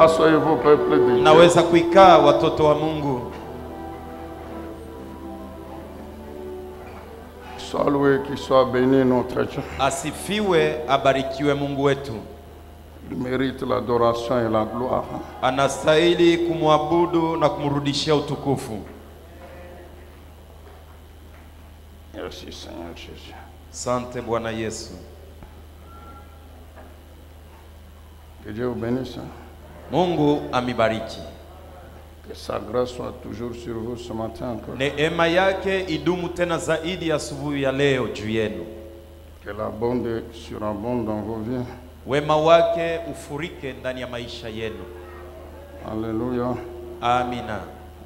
Asseyez-vous, peuple de Dieu. Naweza kuikaa watoto wa Mungu. Sois loué, qu'il soit béni notre Dieu. Asifiwe, abarikiwe Mungu wetu. Il mérite l'adoration et la gloire. Anastahili kumwabudu na kumrudishia utukufu. Merci Seigneur Jésus. Asante Bwana Yesu. Que Dieu vous bénisse. Mungu amibariki. Que sa grâce soit toujours sur vous ce matin encore. Neema yake idumu tena zaidi asubuhi ya leo juu yenu. Que la bonté surabonde dans vos vies. Wema wake ufurike ndani ya maisha yenu. Alléluia. Amina.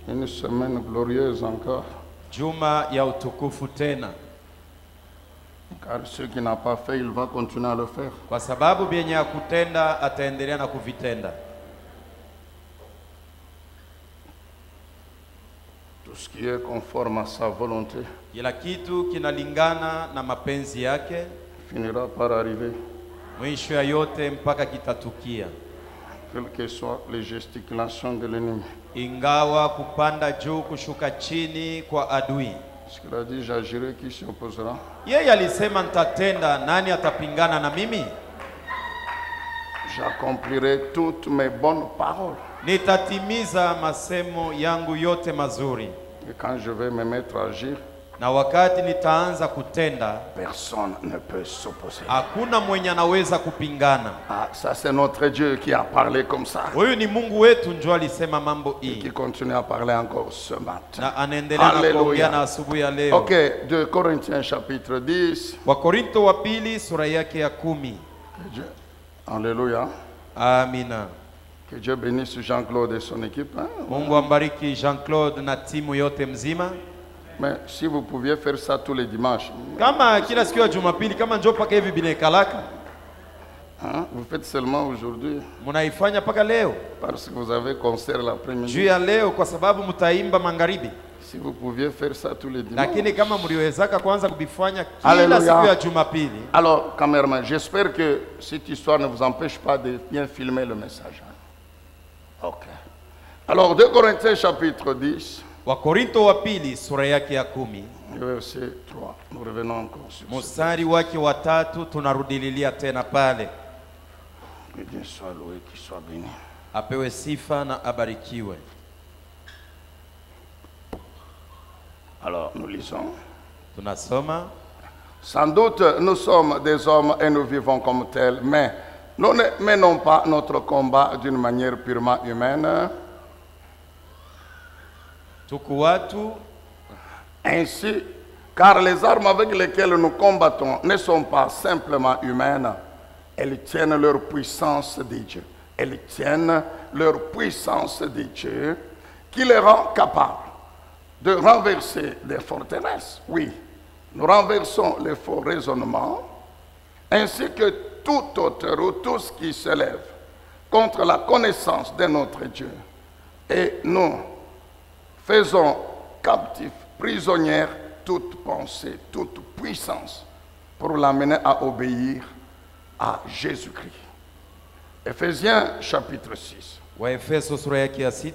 Une semaine glorieuse encore. Juma ya utukufu tena. Car ce qui n'a pas fait, il va continuer à le faire. Kwa sababu vyenye kutenda ataendelea na kuvitenda. Tout ce qui est conforme à sa volonté Kila kitu kinalingana na mapenzi yake, finira par arriver. mwisho ya yote mpaka kitatukia. Quelles que soient les gesticulations de l'ennemi. Ingawa kupanda juu kushuka chini kwa adui. Parce qu'il a dit, j'agirai, qui s'y opposera? Yeye alisema nitatenda, nani atapingana na mimi? J'accomplirai toutes mes bonnes paroles. Nitatimiza masemo yangu yote mazuri. Et quand je vais me mettre à agir, Na wakati nitaanza kutenda, personne ne peut s'opposer. hakuna mwenye anaweza kupingana. Ah, ça c'est notre Dieu qui a parlé comme ça. Huyu ni Mungu wetu ndio alisema mambo Et qui hii. continue à parler encore ce matin. Na anaendelea na Hallelujah. kuongea na asubuhi ya leo. Ok, de Corinthiens chapitre 10. Wakorinto wa pili sura yake ya 10. Que Dieu, alléluia. Amina. Que Dieu bénisse Jean-Claude et son équipe. Hein? Mungu ambariki Jean-Claude na timu yote mzima. Mais si vous pouviez faire ça tous les dimanches, Kama kila siku ya Jumapili kama njoo paka hivi binekalaka, hein? Vous faites seulement aujourd'hui munaifanya paka leo. parce que vous avez concert Juu l'après-midi. ya leo kwa sababu mtaimba magharibi. Si vous pouviez faire ça tous les dimanches. Lakini kama mliwezaka kwanza kubifanya kila Hallelujah. siku ya Jumapili. Alors, cameraman, j'espère que cette histoire ne vous empêche pas de bien filmer le message. Hein? Ok. Alors, 2 Corinthiens chapitre 10, Wakorinto wa pili sura yake ya 10. verset 3. Nous revenons encore sur ça. Mstari wake wa 3 tunarudililia tena pale. Que Dieu soit loué, qu'il soit béni. Apewe sifa na abarikiwe. Alors, nous lisons. Tunasoma, Sans doute, nous sommes des hommes et nous vivons comme tels, mais nous ne menons pas notre combat d'une manière purement humaine. tuku watu Ainsi, car les armes avec lesquelles nous combattons ne sont pas simplement humaines, elles tiennent leur puissance de Dieu. Elles tiennent leur puissance de Dieu qui les rend capables de renverser des forteresses. Oui, nous renversons les faux raisonnements, ainsi que toute hauteur ou tout ce qui s'élève contre la connaissance de notre Dieu. Et nous faisons captif, prisonnière, toute pensée, toute puissance, pour l'amener à obéir à Jésus-Christ. Éphésiens chapitre 6. Waefeso sura yake ya 6.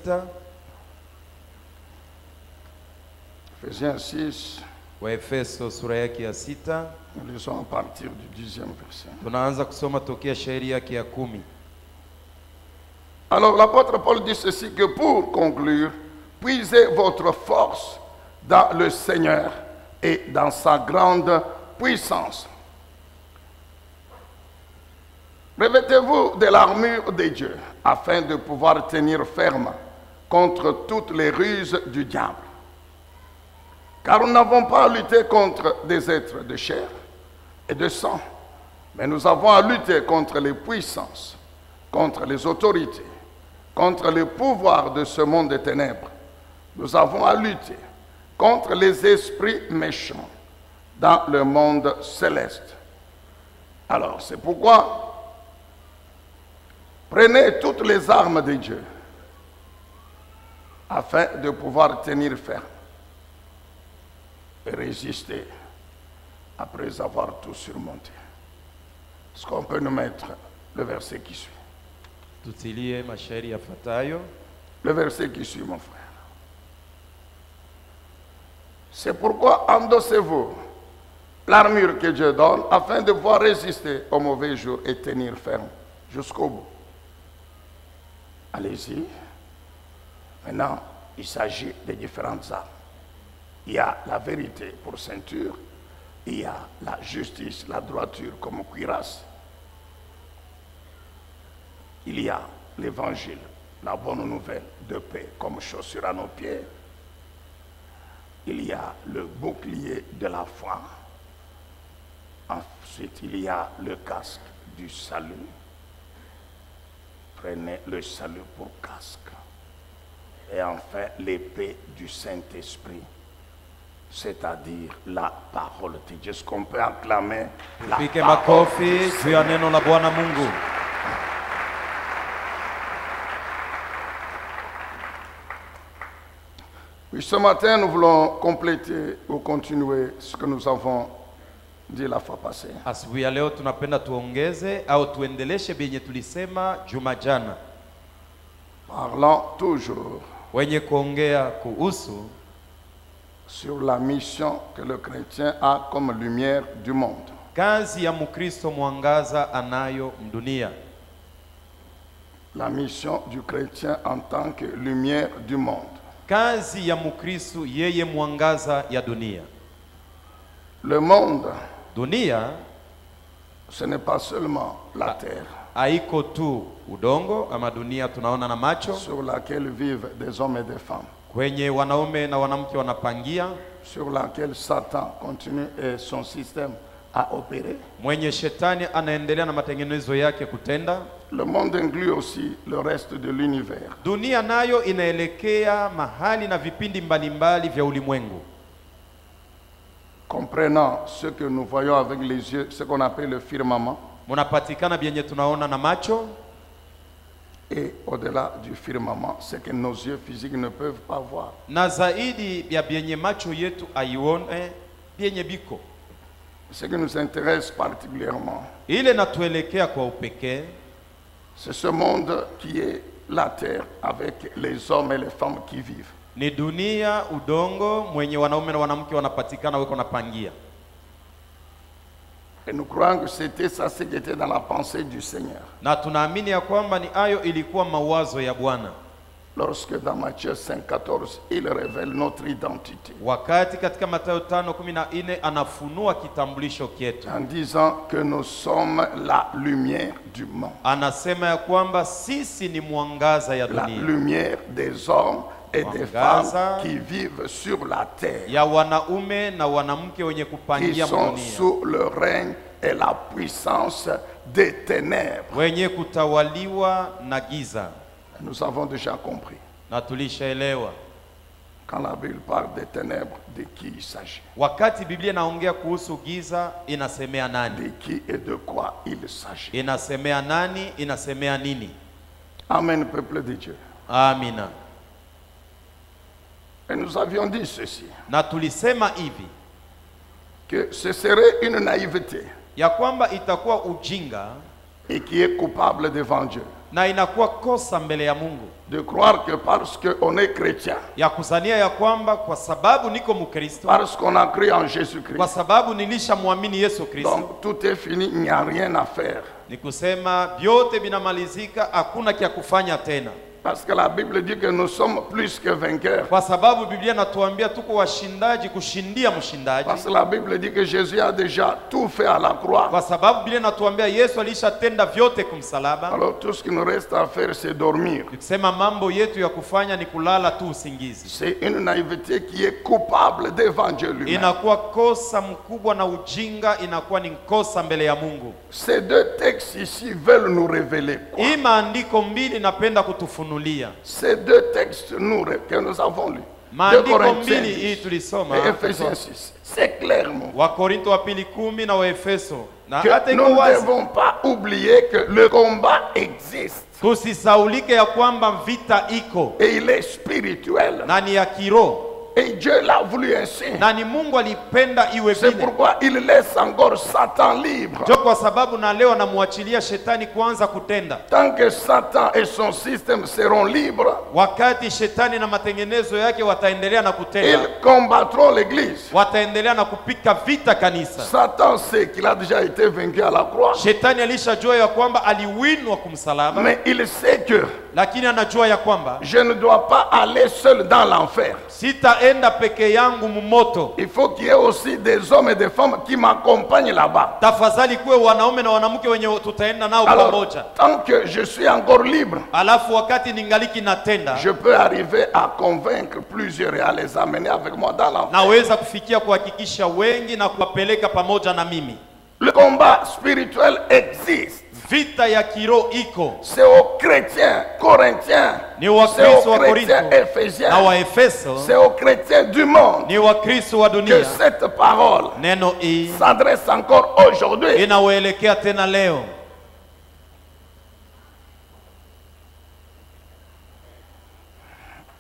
Éphésiens 6, Waefeso sura yake ya 6. nous lisons à partir du 10e verset. Tunaanza kusoma tokea shairi yake ya 10. Alors l'apôtre Paul dit ceci, que pour conclure, puisez votre force dans le Seigneur et dans sa grande puissance. Revêtez-vous de l'armure de Dieu afin de pouvoir tenir ferme contre toutes les ruses du diable. Car nous n'avons pas à lutter contre des êtres de chair et de sang, mais nous avons à lutter contre les puissances, contre les autorités, contre les pouvoirs de ce monde des ténèbres. Nous avons à lutter contre les esprits méchants dans le monde céleste. Alors, c'est pourquoi prenez toutes les armes de Dieu afin de pouvoir tenir ferme et résister après avoir tout surmonté. Est-ce qu'on peut nous mettre le verset qui suit? Tutilie mashairi yafuatayo. Le verset qui suit, mon frère. C'est pourquoi endossez-vous l'armure que Dieu donne afin de pouvoir résister aux mauvais jours et tenir ferme jusqu'au bout. Allez-y. Maintenant, il s'agit des différentes armes. Il y a la vérité pour ceinture, il y a la justice, la droiture comme cuirasse. Il y a l'évangile, la bonne nouvelle de paix comme chaussure à nos pieds. Il y a le bouclier de la foi. Ensuite, il y a le casque du salut. Prenez le salut pour casque. Et enfin, l'épée du Saint-Esprit, c'est-à-dire la parole de Dieu. Est-ce qu'on peut acclamer la Tupige parole makofi juu ya neno la Bwana Mungu. Oui, ce matin, nous voulons compléter ou continuer ce que nous avons dit la fois passée. Asubuhi ya leo tunapenda tuongeze au tuendeleshe benye tulisema juma jana. Parlant toujours Wenye kuongea kuhusu sur la mission que le chrétien a comme lumière du monde. kazi ya Mkristo mwangaza anayo mdunia. La mission du chrétien en tant que lumière du monde. Kazi ya Mkristo yeye mwangaza ya dunia. Le monde, Dunia ce n'est pas seulement la terre haiko tu udongo ama dunia tunaona na macho sur laquelle vivent des hommes et des femmes, kwenye wanaume na wanamke wanapangia, sur laquelle Satan continue et son système à opérer. mwenye shetani anaendelea na matengenezo yake kutenda. Le monde inclut aussi le reste de l'univers. Dunia nayo inaelekea mahali na vipindi mbalimbali vya ulimwengu. Comprenant ce que nous voyons avec les yeux, ce qu'on appelle le firmament, Munapatikana byenye tunaona na macho, et au-delà du firmament, ce que nos yeux physiques ne peuvent pas voir. na zaidi ya byenye macho yetu aione byenye biko. Ce qui nous intéresse particulièrement, Ile natuelekea kwa upekee c'est ce monde qui est la terre avec les hommes et les femmes qui vivent. ni dunia, udongo mwenye wanaume na wanamke wanapatikana weko napangia. Et nous croyons que c'était ça ce qui était dans la pensée du Seigneur. Na tunaamini ya kwamba ni ayo ilikuwa mawazo ya Bwana. Lorsque dans Matthieu 5,14, il révèle notre identité. Wakati katika Mathayo 5:14 anafunua kitambulisho kietu. En disant que nous sommes la lumière du monde. Anasema ya kwamba sisi ni mwangaza ya La dunia. lumière des hommes et des Mwangaza femmes qui vivent sur la terre. Ya wanaume na wanamke wenye Qui kupangia sont dunia. sous le règne et la puissance des ténèbres. Wenye kutawaliwa na giza. Nous avons déjà compris. Na tulishaelewa. Quand la Bible parle des ténèbres, de qui il s'agit? Wakati Biblia inaongea kuhusu giza, inasemea nani? De qui et de quoi il s'agit? Inasemea nani? Inasemea nini? Amen, peuple de Dieu. Amina. Et nous avions dit ceci, Na tulisema hivi, que ce serait une naïveté ya kwamba itakuwa ujinga et qui est coupable devant Dieu na inakuwa kosa mbele ya Mungu de croire que parce qu'on est chrétien, ya kuzania ya kwamba kwa sababu niko Mkristo, parce qu'on a cru en kwa Jésus-Christ, sababu nilishamwamini Yesu Kristo, donc tout est fini, il n'y a rien à faire. ni kusema vyote vinamalizika, hakuna kia kufanya tena. Parce que la Bible dit que nous sommes plus que vainqueurs. Kwa sababu Biblia inatuambia tuko washindaji kushindia mshindaji. Parce que la Bible dit que Jésus a déjà tout fait à la croix. Kwa sababu Biblia inatuambia Yesu alishatenda vyote kumsalaba. Alors tout ce qui nous reste à faire, c'est dormir. Nikisema mambo yetu ya kufanya ni kulala tu usingizi. C'est une naïveté qui est coupable devant Dieu lui-même. Inakuwa kosa mkubwa na ujinga inakuwa ni kosa mbele ya Mungu. Ces deux textes ici veulent nous révéler quoi? Hii maandiko mbili napenda kutufunulia. Ces deux textes que nous avons lus, Maandiko mbili hii tulisoma et Ephésiens 6, c'est clairement Wakorinto wa pili 10 na Waefeso. Na que hata nous iko ne wazi devons pas oublier que le combat existe tusisaulike ya kwamba vita iko et il est spirituel. na ni ya kiroho. Et Dieu l'a voulu ainsi. na ni Mungu alipenda iwe C'est vile. pourquoi il laisse encore Satan libre. Ndio kwa sababu na leo anamwachilia shetani kuanza kutenda. Tant que Satan et son système seront libres, Wakati shetani na matengenezo yake wataendelea na kutenda, ils combattront l'église. wataendelea na kupika vita kanisa. Satan sait qu'il a déjà été vaincu à la croix. Shetani alishajua ya kwamba aliwinwa kumsalaba, Mais il sait que lakini anajua ya kwamba je ne dois pas aller seul dans l'enfer. sitaenda peke yangu mumoto. Il faut qu'il y ait aussi des hommes et des femmes qui m'accompagnent là-bas. Tafadhali kuwe wanaume na wanamke wenye tutaenda nao Alors, pamoja. tant que je suis encore libre, Alafu wakati ningaliki natenda, je peux arriver à convaincre plusieurs et à les amener avec moi dans l'enfer. naweza kufikia kuhakikisha wengi na kuwapeleka pamoja na mimi. Le combat spirituel existe. Vita ya kiroho iko, C'est aux chrétiens corinthiens, ni c'est Wakristo aux wa chrétiens Korinto éphésiens, na Waefeso, c'est aux chrétiens du monde ni Wakristo wa que dunia. cette parole Neno hii s'adresse encore aujourd'hui. inawaelekea tena leo.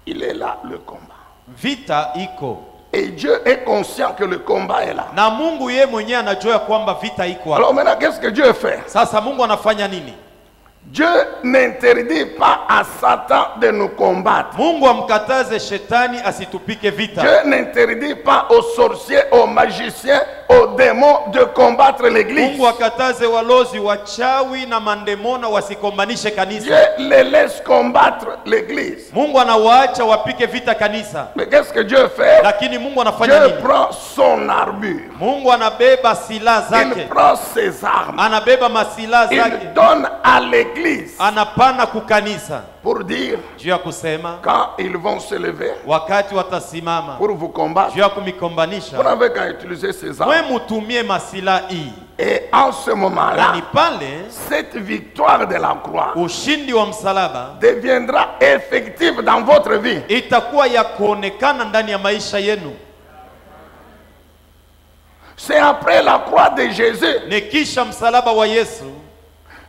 Il est là le combat. Vita iko Et Dieu est conscient que le combat est là. na Mungu yeye mwenyewe anajua kwamba vita iko hapo. Alors maintenant, qu'est-ce que Dieu fait? Sasa Mungu anafanya nini? Dieu n'interdit pas à Satan de nous combattre. Mungu amkataze shetani asitupike vita. Dieu n'interdit pas aux sorciers, aux magiciens, aux démons de combattre l'église. Mungu akataze walozi, wachawi na mandemona wasikombanishe kanisa. Dieu les laisse combattre l'église. Mungu anawaacha wapike vita kanisa. Mais qu'est-ce que Dieu fait? Lakini Mungu anafanya Dieu nini? prend son armure. Mungu anabeba silaha Il zake, prend ses armes. anabeba masilaha Il zake, donne à l'église anapana kukanisa pour dire juu ya kusema quand ils vont se lever wakati watasimama pour vous combattre, juu ya vous kumikombanisha, n'avez qu'à utiliser ces armes. mwe mutumie masilaha hii. Et en ce Na moment-là, ni pale cette victoire de la croix ushindi wa msalaba deviendra effective dans votre vie. itakuwa ya kuonekana ndani ya maisha yenu. C'est après la croix de Jésus Ni kisha msalaba wa Yesu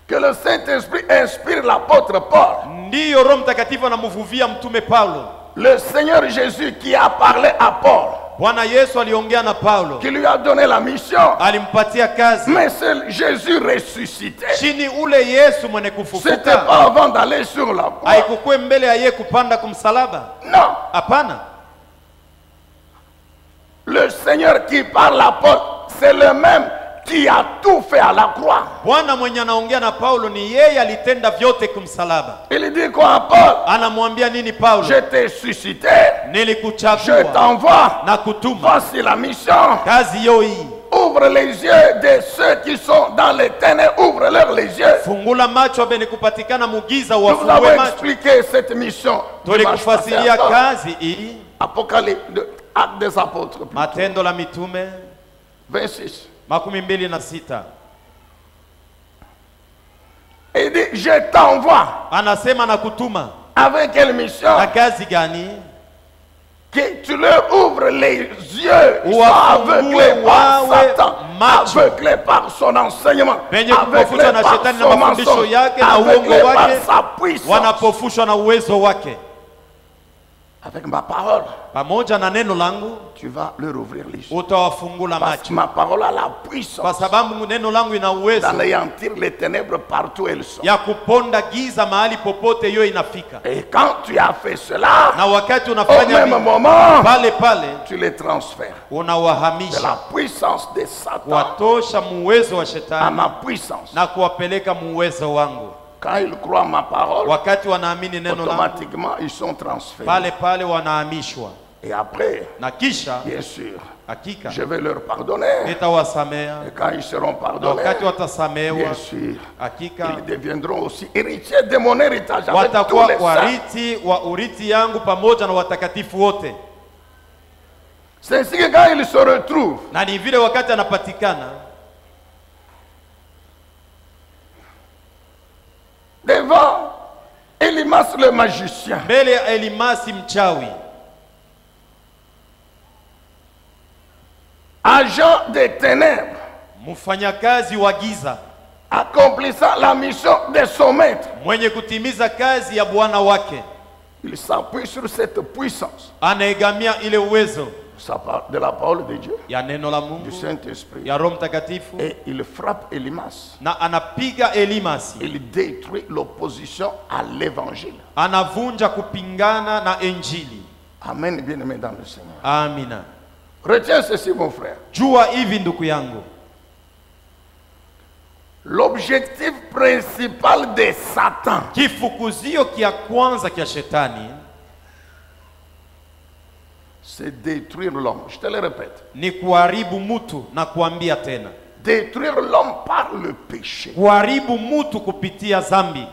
que le Saint-Esprit inspire l'apôtre Paul. ndiyo Roho Mtakatifu anamvuvia mtume Paulo. Le Seigneur Jésus qui a parlé à Paul, Bwana Yesu aliongea na Paulo, qui lui a donné la mission. alimpatia kazi. Mais c'est Jésus ressuscité. Chini ule Yesu mwenye C'était kufufuka pas avant d'aller sur la croix. haikukuwe mbele ya yeye kupanda kumsalaba. Non. Hapana, Le Seigneur qui parle à Paul, c'est le même qui a tout fait à la croix. Bwana mwenye anaongea na Paulo ni yeye alitenda vyote kumsalaba. Il dit quoi à Paul? Anamwambia nini Paulo? Je t'ai suscité, je Nilikuchagua t'envoie. na kutuma, Voici la mission. kazi yo hii. Ouvre les yeux de ceux qui sont dans les ténèbres. Ouvre-leur les yeux. Fungula macho abene kupatikana mugiza, Nous vous avons wafungue macho. expliqué cette mission. Tulikufasiria kazi hii. Apocalypse, Actes des Apôtres, Matendo la Mitume 26. 26. Il dit, je t'envoie. Anasema na kutuma. Avec quelle mission? Na kazi gani? Que tu leur ouvres les yeux. Ils sont Wafungue aveuglés par wawe Satan, macho. aveuglés par son enseignement, Penye aveuglés kupofushwa na par shetani na son mafundisho mensonge, yake na uongo aveuglés par wake, sa puissance. wanapofushwa na uwezo wake. Avec ma parole, Pamoja na neno langu tu vas leur ouvrir les yeux. utawafungula Parce que macho, ma parole a la kwa puissance sababu neno langu ina uwezo d'anéantir les ténèbres partout où elles sont. ya kuponda giza mahali popote hiyo inafika. Et quand tu as fait cela, Na wakati au unafanya même vile, moment, pale pale tu les transfères de unawahamisha, la puissance de Satan kuwatosha muwezo wa à shetani ma puissance. na kuwapeleka muwezo wangu. Quand ils croient ma parole, Wakati wanaamini neno langu, automatiquement ils sont transférés. pale pale wanahamishwa, Et après, na kisha bien sûr, hakika je vais leur pardonner. nitawasamea. Et quand ils seront Na pardonnés, wakati watasamewa, bien sûr, hakika ils deviendront aussi héritiers de mon héritage avec tous watakuwa les saints. warithi wa urithi yangu pamoja na watakatifu wote. C'est ainsi que quand ils se retrouvent Na ni vile wakati anapatikana devant Elimas le magicien, mbele ya Elimasi mchawi, agent des ténèbres, mfanyakazi wa giza, accomplissant la mission de son maître, mwenye kutimiza kazi ya bwana wake, Il s'appuie sur cette puissance. anaegamia ile uwezo Ça parle de la parole de Dieu, ya neno la du Mungu, Saint-Esprit. ya Roho Mtakatifu, Et il frappe Elimas. na anapiga Elimasi, Il détruit l'opposition à l'évangile. anavunja kupingana na Injili. Amen, bien-aimé dans le Seigneur. Amina. Retiens ceci, mon frère. Jua hivi ndugu yangu, L'objectif principal de Satan, kifukuzio kia kwanza kia shetani c'est détruire l'homme. Je te le répète. ni kuharibu mutu, na kuambia tena, Détruire l'homme par le péché kuharibu mutu kupitia zambi,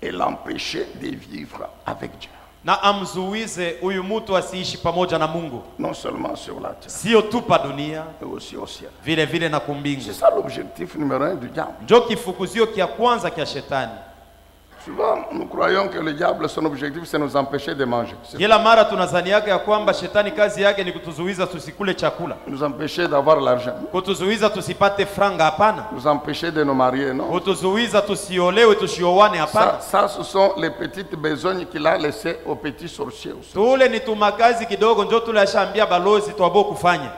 et l'empêcher de vivre avec Dieu. na amzuize huyu mutu asiishi pamoja na Mungu, Non seulement sur la terre, sio tu pa dunia, mais aussi au ciel. vile vile na kumbingu. C'est ça l'objectif numéro 1 du diable. Njo kifukuzio kia kwanza kia shetani. Souvent, nous croyons que le diable, son objectif, c'est nous empêcher de manger. C'est Kila mara tunazaniaka ya kwamba shetani kazi yake ni kutuzuiza tusikule chakula, nous empêcher d'avoir l'argent, kutuzuiza tusipate franga, hapana. nous empêcher de nous marier, non. Kutuzuiza tusiolewe, tusiowane, hapana. Ça, ce sont les petites besognes qu'il a laissées aux petits sorciers aussi. Tule ni tumakazi kidogo, njo tule ashaambia balozi twabo kufanya.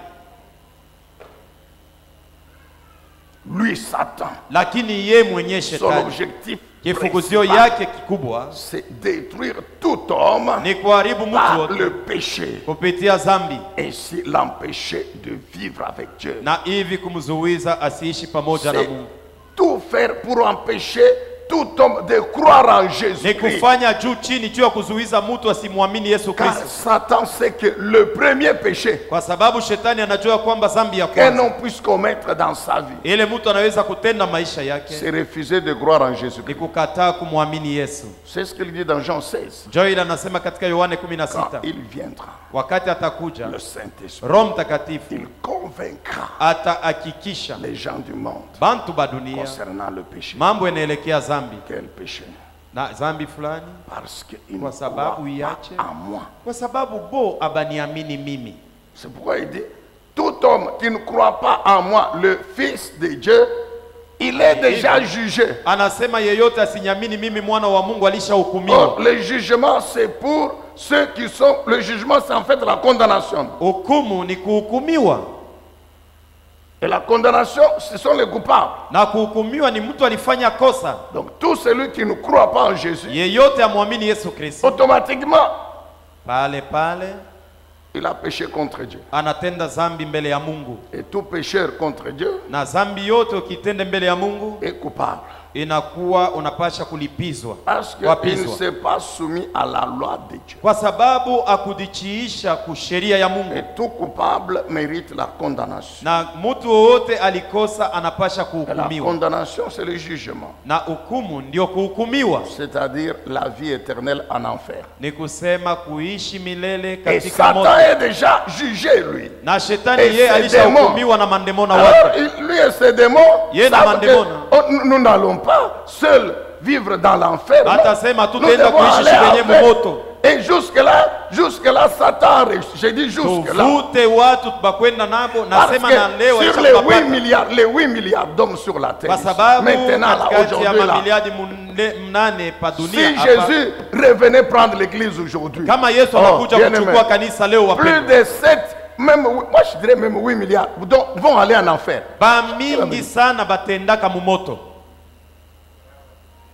Lui, Satan, Lakini ye mwenye son shetani, objectif kifukuzio principal, yake kikubwa c'est détruire tout homme ni kuharibu mtu par wote le péché, kupitia zambi, ainsi l'empêcher de vivre avec Dieu. na hivi kumzuiza asiishi pamoja na C'est Mungu. tout faire pour empêcher tout homme de croire en Ni Jésus-Christ. kufanya juu chini juu ya kuzuiza mtu asimwamini Yesu Car Kristo, Satan sait que le premier péché kwa sababu shetani anajua kwamba zambi ya qu'un kwanza homme puisse commettre dans sa vie, ile mtu anaweza kutenda maisha yake c'est refuser de croire en ni Jésus-Christ. kukataa kumwamini Yesu. C'est ce qu'il dit dans Jean 16. Njo ile anasema katika Yohane Quand 16, il viendra, wakati atakuja le Saint-Esprit, Roho Mtakatifu il convaincra atahakikisha les gens du monde bantu ba dunia concernant le péché. mambo yanaelekea zambi Quel péché? na zambi fulani, Parce qu'il ne Kwa croit sababu pas iache. en moi. kwa sababu bo abaniamini mimi. C'est pourquoi il dit, tout homme qui ne croit pas en moi, le Fils de Dieu, il est déjà jugé. Anasema yeyote asinyamini mimi mwana wa Mungu alishahukumiwa. Or, le jugement, c'est pour ceux qui sont... Le jugement, c'est en fait la condamnation. Hukumu ni kuhukumiwa, Et la condamnation, ce sont les coupables. na kuhukumiwa ni mtu alifanya kosa. Donc, tout celui qui ne croit pas en Jésus, Yeyote amwamini Yesu Kristo, automatiquement, pale pale il a péché contre Dieu. anatenda zambi mbele ya Mungu, Et tout pécheur contre Dieu na zambi yote ukitenda mbele ya Mungu est coupable. inakuwa unapasha kulipizwa, Parce qu'il ne wapizwa, s'est pas soumis à la loi de Dieu. kwa sababu akudichiisha kusheria ya Mungu. Et tout coupable mérite la condamnation. Na mtu wowote alikosa anapasha Et la kuhukumiwa, condamnation, c'est le jugement. na hukumu ndio kuhukumiwa, C'est-à-dire la vie éternelle en enfer. ni kusema kuishi milele Et katika moto. Satan est déjà jugé, lui. Na shetani Et yeye ses alishahukumiwa na mandemona Alors, wake. lui et ses démons Yeye na savent que mandemona. nous n'allons pas seuls vivre dans l'enfer. non. Atasema Nous tutaenda devons kuishi aller kwenye avec. moto. Et jusque-là, Satan a réussi. J'ai dit jusque-là. Tuvute watu bakwenda nabo, Parce nasema que na leo sur les alishakapata. 8 milliards d'hommes sur la terre, Kwa sababu maintenant, là, katikati ya aujourd'hui, là, mamiliadi mnane pa si dunia hapa, Jésus revenait prendre l'église aujourd'hui, kama Yesu oh, anakuja bien-aimé, kuchukua kanisa leo, plus wapendwa, de 7, même, moi je dirais même 8 milliards, vont aller en enfer. ba mingi sana batendaka mumoto.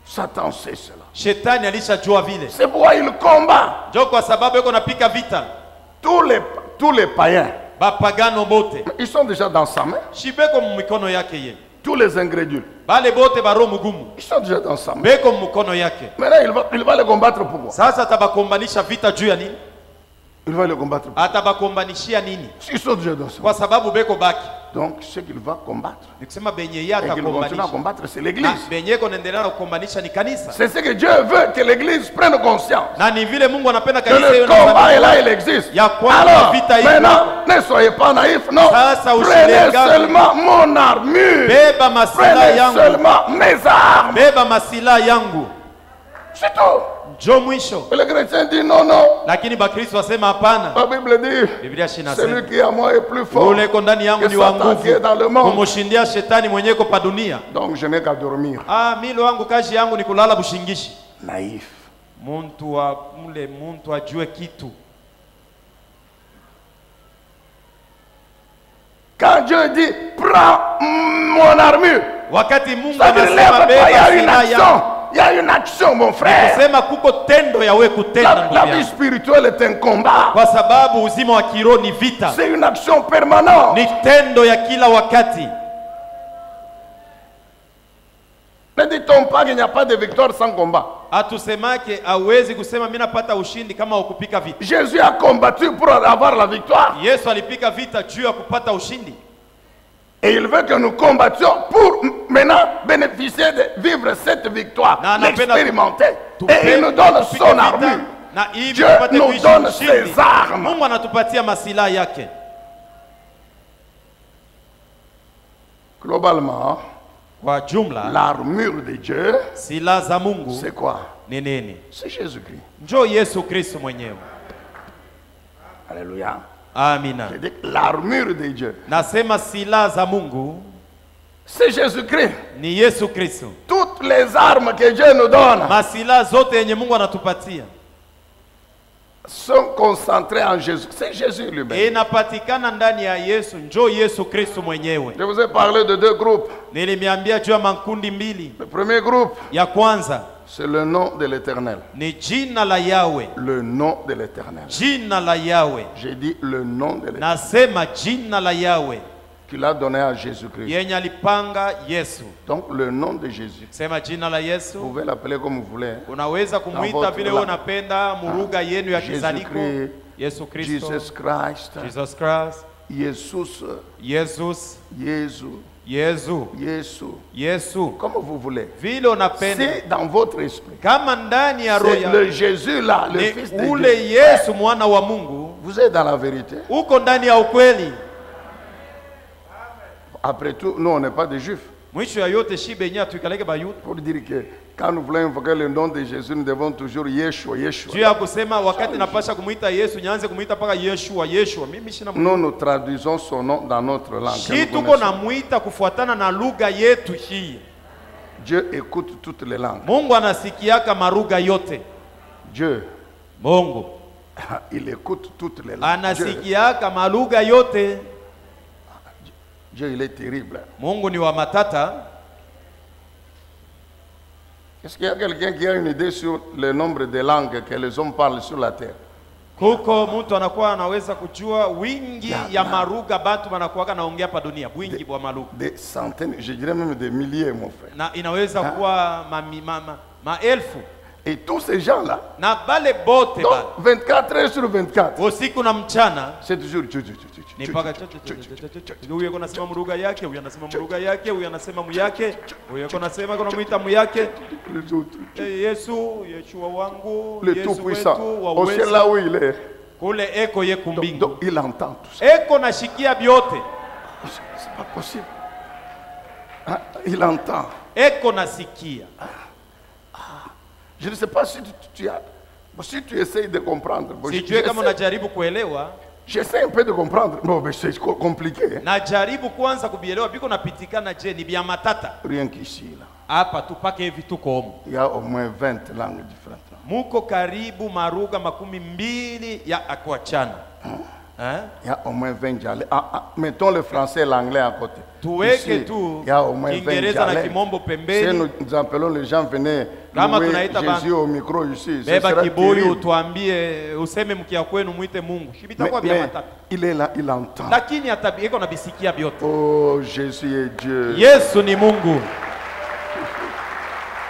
Satan sait cela. Shetani alishajua vile, C'est pourquoi il combat njo kwa sababu yuko napika vita tous les païens. bapagano bote, Ils sont déjà dans sa main. shibeko mumikono yake ye, Tous les ingrédients, bale bote baro mugumu ils sont déjà dans sa main. beko mumukono yake. Maintenant, il va les combattre pour moi. Sasa atabakombanisha vita juu ya nini? Il va les combattre pour moi. Atabakombanishia nini? Ils sont déjà dans sa main. Kwa sababu beko baki, Donc, ce qu'il va combattre, ni kusema benye ye et qu'il continue à atakombanisha combattre, c'est na l'église. benye kunaendelea na kukombanisha ni kanisa, C'est ce que Dieu veut, que l'église prenne conscience. na ni vile Mungu anapenda Que kanisa le hiyo combat est là, na il existe. Ya kwamba Alors, vita iko. maintenant, ne soyez pas naïfs, non. Sasa Prenez usilegame. seulement mon armure. beba masila Prenez yangu, seulement mes armes. beba masila yangu, C'est tout. jo mwisho. Et le chrétien dit non, non. Lakini Bakristo wasema hapana. La Bible dit, Biblia celui inasema qui est à moi est plus fort ule iko ndani yangu que ni wa Satan qui est nguvu dans le monde. kumushindia shetani mwenye iko pa dunia. Donc je n'ai qu'à dormir. Milo wangu kazi yangu ni kulala bushingishi. Naïf. muntu ajue kitu. Quand Dieu dit prends mon armure, Wakati Mungu ça veut dire anasema lève-toi, il y a une beba silaha action. Il y a une action, mon frère. kusema kuko tendo ya we kutenda La ndugu vie yangu. spirituelle est un combat. Kwa sababu uzima wa kiroho ni vita. C'est une action permanente. Ni tendo ya kila wakati. Ne dit-on pas qu'il n'y a pas de victoire sans combat? Atusemake hawezi kusema mimi napata ushindi kama ukupika vita. Jésus a combattu pour avoir la victoire. Yesu alipika vita juu ya kupata ushindi. Et il veut que nous combattions pour maintenant bénéficier de vivre cette victoire, l'expérimenter. Et il nous donne son armure. Dieu nous donne ses armes. Mungu anatupatia masilaha yake. Globalement, Kwa jumla, l'armure de Dieu, silaha za Mungu c'est quoi? ni nini? C'est Jésus-Christ. Njoo Yesu Kristo mwenyewe. Alléluia. Amina. Je dis l'armure de Dieu, Nasema silaha za Mungu c'est Jésus-Christ. ni Yesu Kristo. Toutes les armes que Dieu nous donne Masilaha zote yenye Mungu anatupatia sont concentrées en Jésus. C'est Jésus lui-même. inapatikana ndani ya Yesu. Njoo Yesu Kristo mwenyewe. Je vous ai parlé de deux groupes. Nilimiambia juu ya makundi mbili. Le premier groupe, Ya kwanza c'est le nom de l'Éternel. ni jina la Yawe. Le nom de l'Éternel. Jina la Yawe. J'ai dit le nom de l'Éternel Nasema jina la Yawe qu'il a donné à Jésus-Christ. yenye alipanga Yesu. Donc le nom de Jésus, Sema jina la Yesu. vous pouvez l'appeler comme vous voulez. Unaweza kumuita vile wewe unapenda muruga yenu ya kizaniko. Yesu Kristo. Jesus Christ. Jesus Christ. Jesus. Jesus. Jésus. Yesu. Yesu. Yesu. Comme vous voulez. Vile unapenda. C'est dans votre esprit. Kama ndani ya roho C'est le Jésus là, le Fils de ule Dieu. Yesu mwana wa Mungu. Vous êtes dans la vérité. Uko ndani ya ukweli. Après tout, nous on n'est pas des juifs. Mwisho ya yote shibe yenyewe tuikaleke bayuda. Pour dire que quand nous voulons invoquer le nom de Jésus, nous devons toujours Yeshua, Yeshua. Juu ya kusema wakati napasha kumuita Yesu nyanze kumuita paka Yeshua, Yeshua. Mimi sina Nous traduisons son nom dans notre langue. Shi tuko na muita kufuatana na lugha yetu hii. Dieu écoute toutes les langues. Mungu anasikiaka maruga yote. Dieu, Mungu il écoute toutes les langues. anasikiaka maruga yote. Dieu, il est terrible. Mungu ni wa matata. Est-ce qu'il y a quelqu'un qui a une idée sur le nombre de langues que les hommes parlent sur la terre? Kuko mtu anakuwa anaweza kujua wingi ya maruga batu wanakuwa naongea pa dunia, wingi wa maruga. Des centaines, je dirais même des milliers, mon frère. Na inaweza kuwa maelfu. Et tous ces gens-là, Na bale bote donc ba. 24 heures sur 24, Usiku na mchana c'est toujours ni paka huyu yuko nasema muruga yake, huyu anasema muruga yake, huyu anasema muyake, huyu yuko nasema kuna muita muyake. Yesu, Yeshua wangu, le Yesu Tout-Puissant, wetu wa au ciel uwezo. là où il est. Kule eko ye kumbingu. Donc il entend tout ça. Eko nashikia byote. C'est pas possible. Hein? Il entend. Eko nasikia. Je ne sais pas si si tu essayes de comprendre. Bon, Sijue kama unajaribu kuelewa. J'essaie un peu de comprendre. Non, mais c'est compliqué. Hein? Najaribu kwanza kubielewa biko napitikana je ni bia matata. Rien qu'ici, là. Hapa tupake hivi tuko humu. Il y a au moins 20 langues différentes. Muko karibu maruga 12 ya akuachana. Il y a au moins 20 dialectes. Mettons le français et l'anglais à côté. Tuweke Ici, tu il y a au moins 20 Kiingereza na dialectes. Kimombo Si pembeni. nous appelons les gens, venez Kama louer tunaita Jésus au micro ici. Ce Beba sera kiburi terrible. utuambie useme mkia kwenu muite Mungu. Shibitakuwa bia Mais matata. il est là, il entend. Lakini iko na bisikia byote. Oh, Jésus est Dieu. Yesu ni Mungu.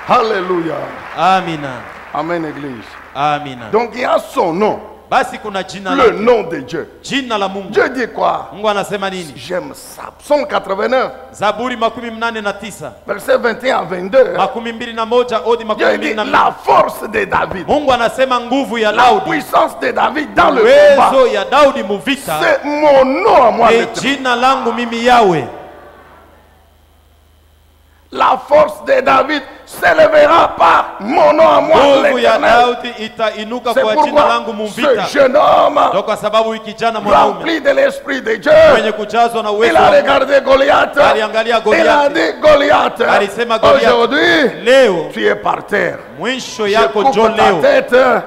Alléluia. Amina. Amen, Église. Amina. Donc il y a son nom, Basi kuna jina le lake. nom de Dieu. Jina la Mungu. Dieu dit quoi? Mungu anasema nini? J'aime ça. Psaume 89, Zaburi 89, verset 21 à 22. 21 odi Dieu dit 22. la force de David, Mungu anasema nguvu ya la Daudi. puissance de David dans le combat. Uwezo ya Daudi muvita. C'est mon nom à moi. Ni l'Éternel. jina langu mimi Yawe. La force de David, s'élèvera par mon nom à moi, Nguvu ya l'Éternel. Daudi itainuka C'est kwa jina pourquoi langu mumvita. ce jeune homme, Ndio kwa sababu huyu kijana mwanaume rempli de l'Esprit de Dieu, mwenye kujazwa na il uwezo a wa Mungu regardé Goliath. aliangalia Il a Goliathi. dit Goliath, Alisema Goliathi, aujourd'hui, leo tu es par terre. mwisho Je yako coupe njo ta leo tête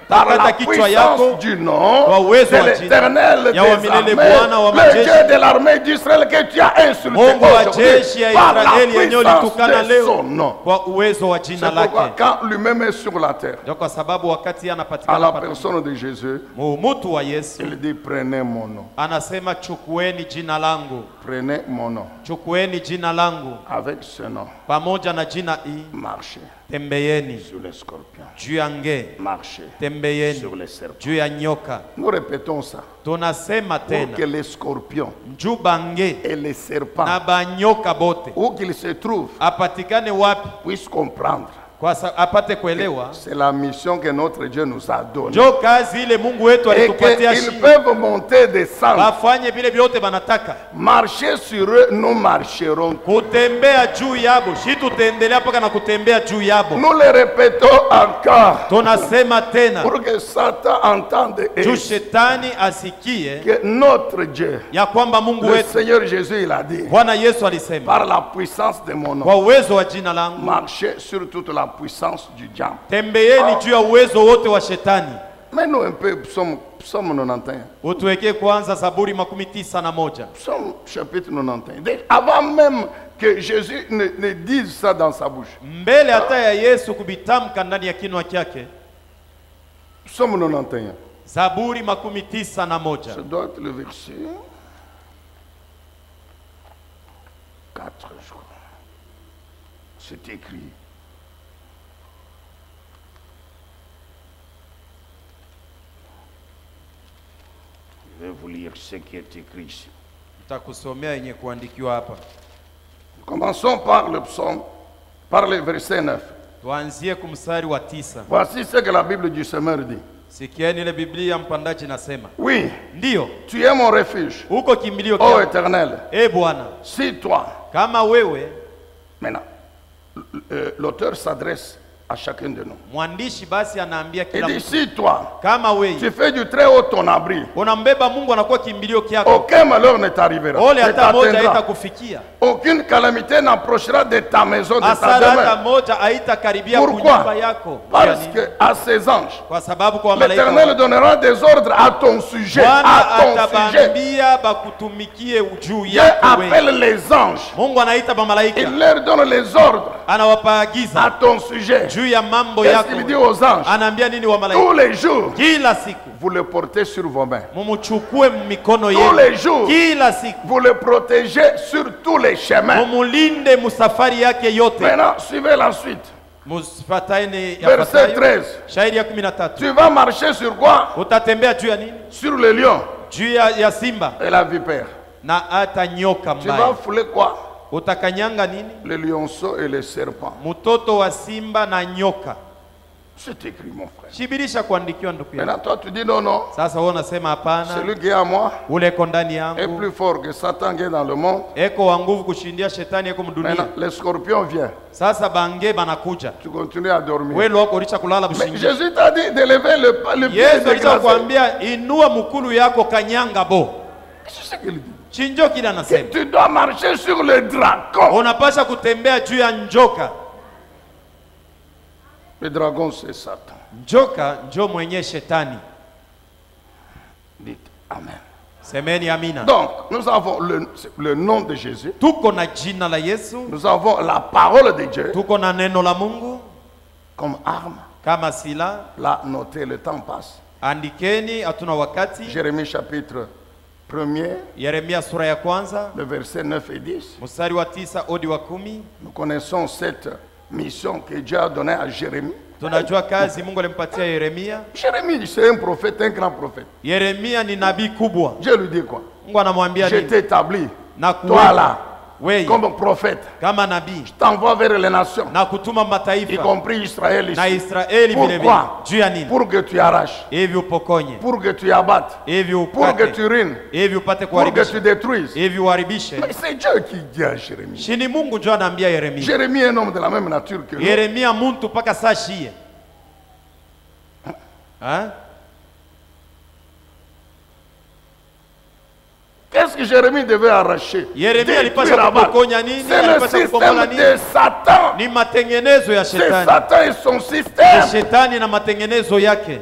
par Takata la kichwa yako puissance du nom kwa uwezo de wa jina l'Éternel ya wa des milele armées, Bwana wa le majeshi. Dieu de l'armée d'Israël que tu as insulté Mungu wa aujourd'hui jeshi ya par la Israeli yenye puissance ulitukana de leo son nom. kwa uwezo wa jina C'est pourquoi lake. quand lui-même est sur la terre, Ndio kwa sababu wakati à anapatikana la pa personne de Jésus, mutu wa Yesu il dit prenez mon nom, anasema chukueni jina langu, prenez mon nom. chukueni jina langu, Avec ce nom, pamoja na jina hii marchez tembeeni sur les scorpions, juu ya nge, marchez tembeeni sur les serpents. juu ya nyoka. Nous répétons ça Tunasema pour tena que les scorpions njuu bange et les serpents, na banyoka bote où qu'ils se trouvent, apatikane wapi, puissent comprendre. apate kuelewa C'est la mission que notre Dieu nous a donnée. njo kazi ile Mungu wetu Et alitupatia qu'ils shi peuvent monter, descendre. bafanye vile vyote banataka Marcher sur eux, nous marcherons. kutembea juu yabo, shi tutaendelea mpaka na kutembea juu yabo. Nous le répétons encore Tunasema tena pour que Satan entende et juu shetani asikie que notre Dieu, ya kwamba Mungu le wetu Seigneur Jésus, il a dit, Bwana Yesu alisema par la puissance de mon nom, kwa uwezo wa jina langu marcher sur toute la puissance du diable. tembeeni juu ya uwezo wote wa shetani. Mais nous un peu, psaume 91. Utuwekee kwanza Zaburi 91. Psaume chapitre 91. Avant même que Jésus ne dise ça dans sa bouche. Mbele hata ya Yesu kubitamka ndani ya kinwa chake. Psaume 91. Zaburi 91. Ça doit être le verset 4, je crois. C'est écrit. Je vais vous lire ce qui est écrit ici. Nitakusomea yenye kuandikiwa hapa. Commençons par le psaume, par le verset 9. Tuanzie kumstari wa 9. Voici ce que la Bible du Semeur dit. Sikieni ile Biblia mpandaji nasema. Oui, Ndio, tu es mon refuge, uko kimbilio ô kyangu. Éternel. Bwana, Si toi, kama wewe, maintenant, l'auteur s'adresse à chacun de nous. mwandishi basi anaambia Il kila dit, mtu, si toi, kama wewe tu fais du très haut ton abri, unambeba Mungu anakuwa kimbilio kyako, aucun malheur ne t'arrivera, ole ne hata moja t'atteindra. haitakufikia, Aucune calamité n'approchera de ta maison, de ta hasara hata demeure. moja haitakaribia Pourquoi? kunyumba yako. Parce Yani, que à ses anges, kwa sababu kwa l'Éternel malaika donnera des ordres à ton sujet, Bwana à ton sujet. atabambia bakutumikie juu Dieu yako wewe. appelle les anges, Mungu anaita bamalaika, il leur donne les ordres anawapa à agiza ton sujet. juu ya mambo Qu'est-ce yako qu'il dit wewe. aux anges? Anaambia nini wa Tous malaika? les jours, Kila siku vous le portez sur vos mains. mumuchukue mikono Tous yenu, les jours, kila siku vous le protégez sur tous les chemins. mumulinde musafari yake yote. Maintenant, suivez la suite. Musifataini Verset yafuatayo. 13. Shairi ya 13. Tu vas marcher sur quoi? Utatembea juu ya nini? Sur le lion Juu ya simba et la vipère. na hata nyoka Tu vas mbaya. fouler quoi? Utakanyanga nini? Le lionceau et le serpent. Mtoto wa simba na nyoka. C'est écrit, mon frère. Shibirisha kuandikiwa ndugu yangu. Maintenant, toi, tu dis non, non. Sasa wewe unasema hapana, Celui qui est à moi ule eko ndani est yangu, plus fort que Satan qui est dans le monde. eko wa nguvu kushindia shetani eko mdunia. Maintenant, les scorpions viennent. Sasa bange banakuja. Tu continues à dormir. Wewe loko ulicha kulala Mais busingi. Jésus t'a dit de lever le pied Yesu de alicha grâce. kuambia inua mukulu yako kanyanga bo. C'est ce qu'il dit. Chinjo kile anasema. Tu dois marcher sur le dragon. Unapasha kutembea juu ya njoka. Le dragon, c'est Satan. Njoka njo mwenye shetani. Dites Amen. Semeni amina. Donc, nous avons le nom de Jésus. Tuko na jina la Yesu, Nous avons la parole de Dieu tuko na neno la Mungu comme arme. kama sila. Là, notez, le temps passe. Andikeni, hatuna wakati. Jérémie chapitre 1er, Yeremia sura ya kwanza, le verset 9 et 10. mstari wa 9 hadi wa 10. Nous connaissons cette mission que Dieu a donnée à Jérémie. Tunajua kazi Mungu alimpatia Yeremia. Jérémie, c'est un prophète, un grand prophète. Yeremia ni nabii kubwa. Dieu lui dit quoi? Mungu anamwambia Je nini? t'établis, Na toi là, wewe comme prophète. kama nabii Je t'envoie vers les nations, na kutuma y mataifa compris Israël na ici. Israeli vile vile. Pourquoi? Juu ya nini? Pour que tu arraches, Hivi upokonye, pour que tu abattes, hivi pour que ukate, tu ruines, hivi upate pour que tu kuharibisha, détruises. hivi uharibishe. Mais c'est Dieu qui dit à Jérémie. Shini Mungu ndio anaambia Yeremia. Jérémie est un homme de la même nature que nous. Yeremia muntu paka saa shie. Hein? Qu'est-ce que Jérémie devait arracher? Yeremia alipasha Détruire, abattre. kupokonya nini? C'est le Alipasha kubomola système nini? de Satan. Ni matengenezo ya C'est shetani. Satan et son Ni système. shetani na matengenezo yake.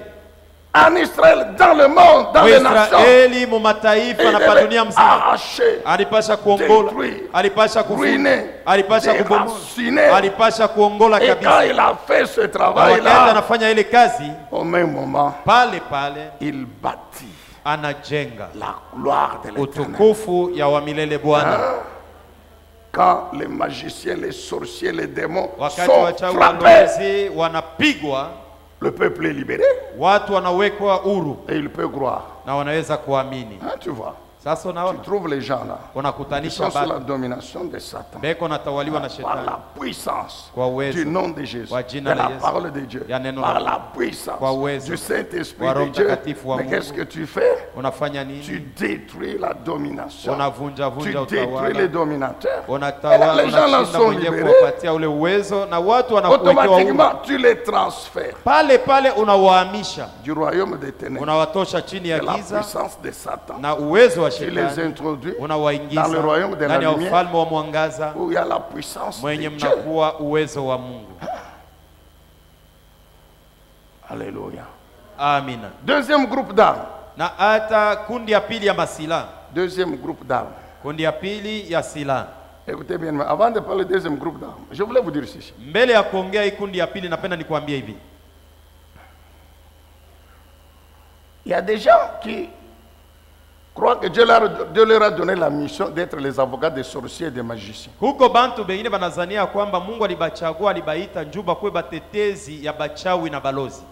En Israël, dans le monde, dans les nations. Waisraeli mu mataifa na pa dunia mzima. Arracher, Alipasha kuongola, détruire, alipasha kufuta, ruiner, alipasha kubomola, déraciner. alipasha kuongola Et quand kabisa. il a fait ce Na wakati travail-là, anafanya ile kazi, au même moment, pale pale il bâtit anajenga la gloire de l'Éternel. utukufu ya wa milele Bwana. Quand les magiciens, les sorciers, les démons Wakati sont wachawi frappés, walowezi wanapigwa, le peuple est libéré watu wanawekwa huru et il peut croire. na wanaweza kuamini. Hein, tu vois, Sasa tu unaona trouves les gens là, ils unakutanisha sont sous la bado domination de Satan. beko natawaliwa na Par shetani la puissance kwa uwezo du nom de Jésus, wa de jina la la Yesu, parole de Dieu, ya neno par la la puissance kwa uwezo du Saint-Esprit wa Roho de Dieu. Mtakatifu wa Mais Mungu. qu'est-ce que tu fais? unafanya Tu nini? détruis la domination. Unavunja Tu vunja détruis les utawala, dominateurs. Et là, unatawala, les gens là unashinda sont mwenyewe libérés. kuwapatia ule uwezo na watu wanakuwekewa huru. Automatiquement, tu les transfères Pale pale unawahamisha, du royaume des ténèbres, unawatosha chini ya de la giza puissance de Satan. na uwezo wa Tu les shetani, introduis unawaingiza dans le royaume de la ndani ya lumière, ufalme wa mwangaza où il y a la puissance de mwenye Dieu. mnakuwa uwezo wa Mungu. Alléluia. Amina. Deuxième groupe d'armes. Na hata kundi ya pili ya masila, Deuxième groupe d'armes. kundi ya pili ya silaha. Écoutez bien, mais avant de parler du deuxième groupe d'armes, je voulais vous dire ceci. Mbele ya kuongea hii kundi ya pili, napenda nikwambie hivi. Il y a des gens qui croient que Dieu leur a donné la mission d'être les avocats des sorciers et des magiciens. Huko bantu bengine banazania kwamba Mungu alibachagua, alibaita njuba kwe batetezi ya bachawi na balozi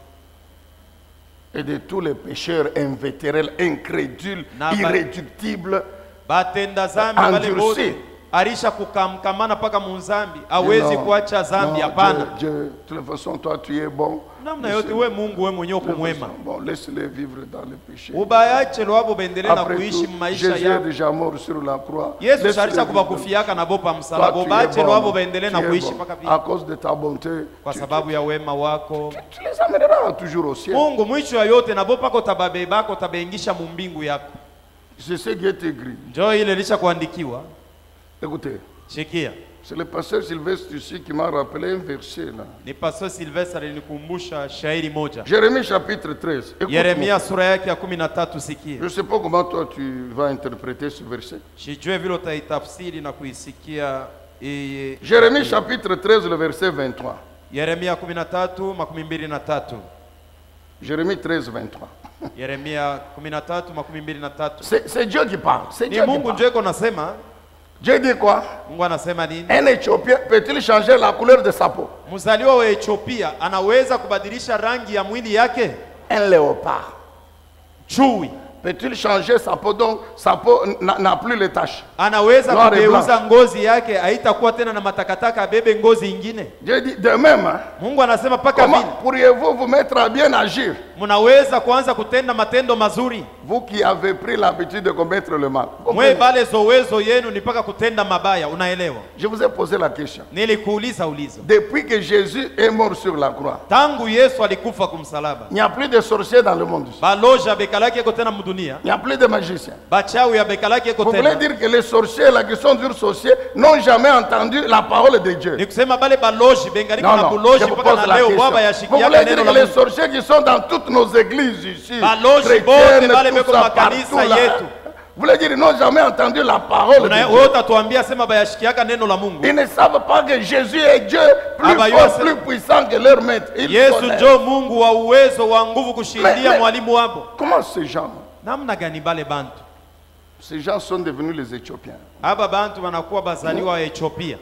Et de tous les pécheurs invétérés, incrédules, Na- irréductibles. batenda zambi wale Endurci. bote arisha kukamkamana paka munzambi, hawezi Non, kuacha zambi. non, Hapana, Dieu, de toute façon, toi tu es bon. namna yote we Mungu we mwenyewe De toute kumwema, façon, bon, laisse-les vivre dans le péché. ubayache lwabo bendele na Après kuishi tout, maisha Jésus est yao. déjà mort sur la croix. Yesu Laisse-les sharisha vivre dans- kubakufiaka na bopa Toi, msalaba, tu es ubache bon, lwabo bendele tu na es kuishi bon. mpaka À vile, cause de ta bonté, kwa sababu ya wema wako tu les amèneras toujours au ciel. Mungu. Mwisho ya yote na bopa ko tababebako tabengisha mumbingu yako. C'est ce qui est écrit. Njoo ile lisha kuandikiwa. Écoutez, Shikia, c'est le pasteur Sylvestre ici qui m'a rappelé un verset là. ni Pastor Sylvester alinikumbusha shairi moja, Jérémie chapitre 13. Écoute-moi. Yeremia sura yake ya 13. Sikia, Je ne sais pas comment toi tu vas interpréter ce verset. sijue vile utaitafsiri na kuisikia hii. Jérémie chapitre 13, le verset 23. Yeremia 13:23. Jérémie 13, 23. Yeremia 13:23. C'est Dieu qui parle. C'est Ni Dieu qui Mungu parle. ndio iko nasema. Dieu dit quoi? Mungu anasema nini? Un Éthiopien peut-il changer la couleur de sa peau? Mzaliwa wa Ethiopia anaweza kubadilisha rangi ya mwili yake? Un léopard Chui peut-il changer sa peau? Donc sa peau n'a plus les taches. anaweza Noir et kugeuza blanc. ngozi yake, haitakuwa tena na matakataka, abebe ngozi ingine? Dieu dit de même. Hein, Mungu anasema paka comment vile pourriez-vous vous mettre à bien agir? mnaweza kuanza kutenda matendo mazuri, Vous qui avez pris l'habitude de commettre le mal. mwe Comprenez? bale zowezo yenu ni paka kutenda mabaya. Unaelewa? Je vous ai posé la question. Nilikuuliza ulizo, Depuis que Jésus est mort sur la croix, tangu Yesu alikufa kumsalaba, il n'y a plus de sorciers dans le monde. baloja bekalaki eko tena mdunia, Il n'y a plus de magiciens. bachawi ya bekalaki eko Vous voulez tena. dire que les sorciers là qui sont durs sorciers n'ont jamais entendu la parole de Dieu? Ni kusema bale baloji bengaliki Non, na non, je buloji vous mpaka pose na la leo question. baba Vous yashikiaka voulez neno dire la que les Mungu. sorciers qui sont dans toutes nos églises ici, Baloji bote chrétiennes, bale tout beko ça, makanisa partout là, yetu. vous voulez dire ils n'ont jamais entendu la parole de Wewe Dieu? utatuambia sema bayashikiaka neno la Mungu. Ils ne savent pas que Jésus est Dieu, plus Ah, bah, fort, yo, plus puissant que leur maître. Ils Yesu connaissent. njo Mungu wa uwezo wa nguvu kushindia Mais- mwalimu wabo. Comment ces gens, Namna gani bale bantu? ces gens sont devenus les Éthiopiens? Aba bantu banakuwa bazaliwa wa Ethiopia,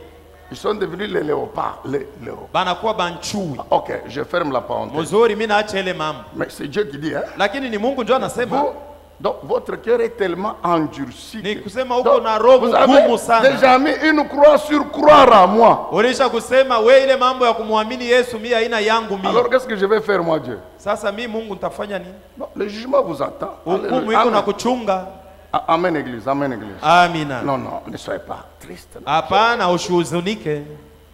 Ils sont devenus les léopards. Les léopards. banakuwa banchui. Ok, je ferme la parenthèse. Mzuri, mimi naacha ile mambo, Mais c'est Dieu qui dit, hein? lakini ni Mungu ndio anasema. Vous, Donc votre cœur est tellement endurci. Ni que- kusema uko Donc, na roho vous avez ngumu sana. déjà mis une croix sur croire à moi. Ulisha kusema we ile mambo ya kumwamini Yesu mimi haina yangu mimi. Alors qu'est-ce que je vais faire moi Dieu? Sasa mimi Mungu nitafanya nini? Non, le jugement vous attend. Hukumu Alléluia. iko na Amen. kuchunga. Amen église, amen église. Amina. Non, non, ne soyez pas triste. Hapana, ushuzunike.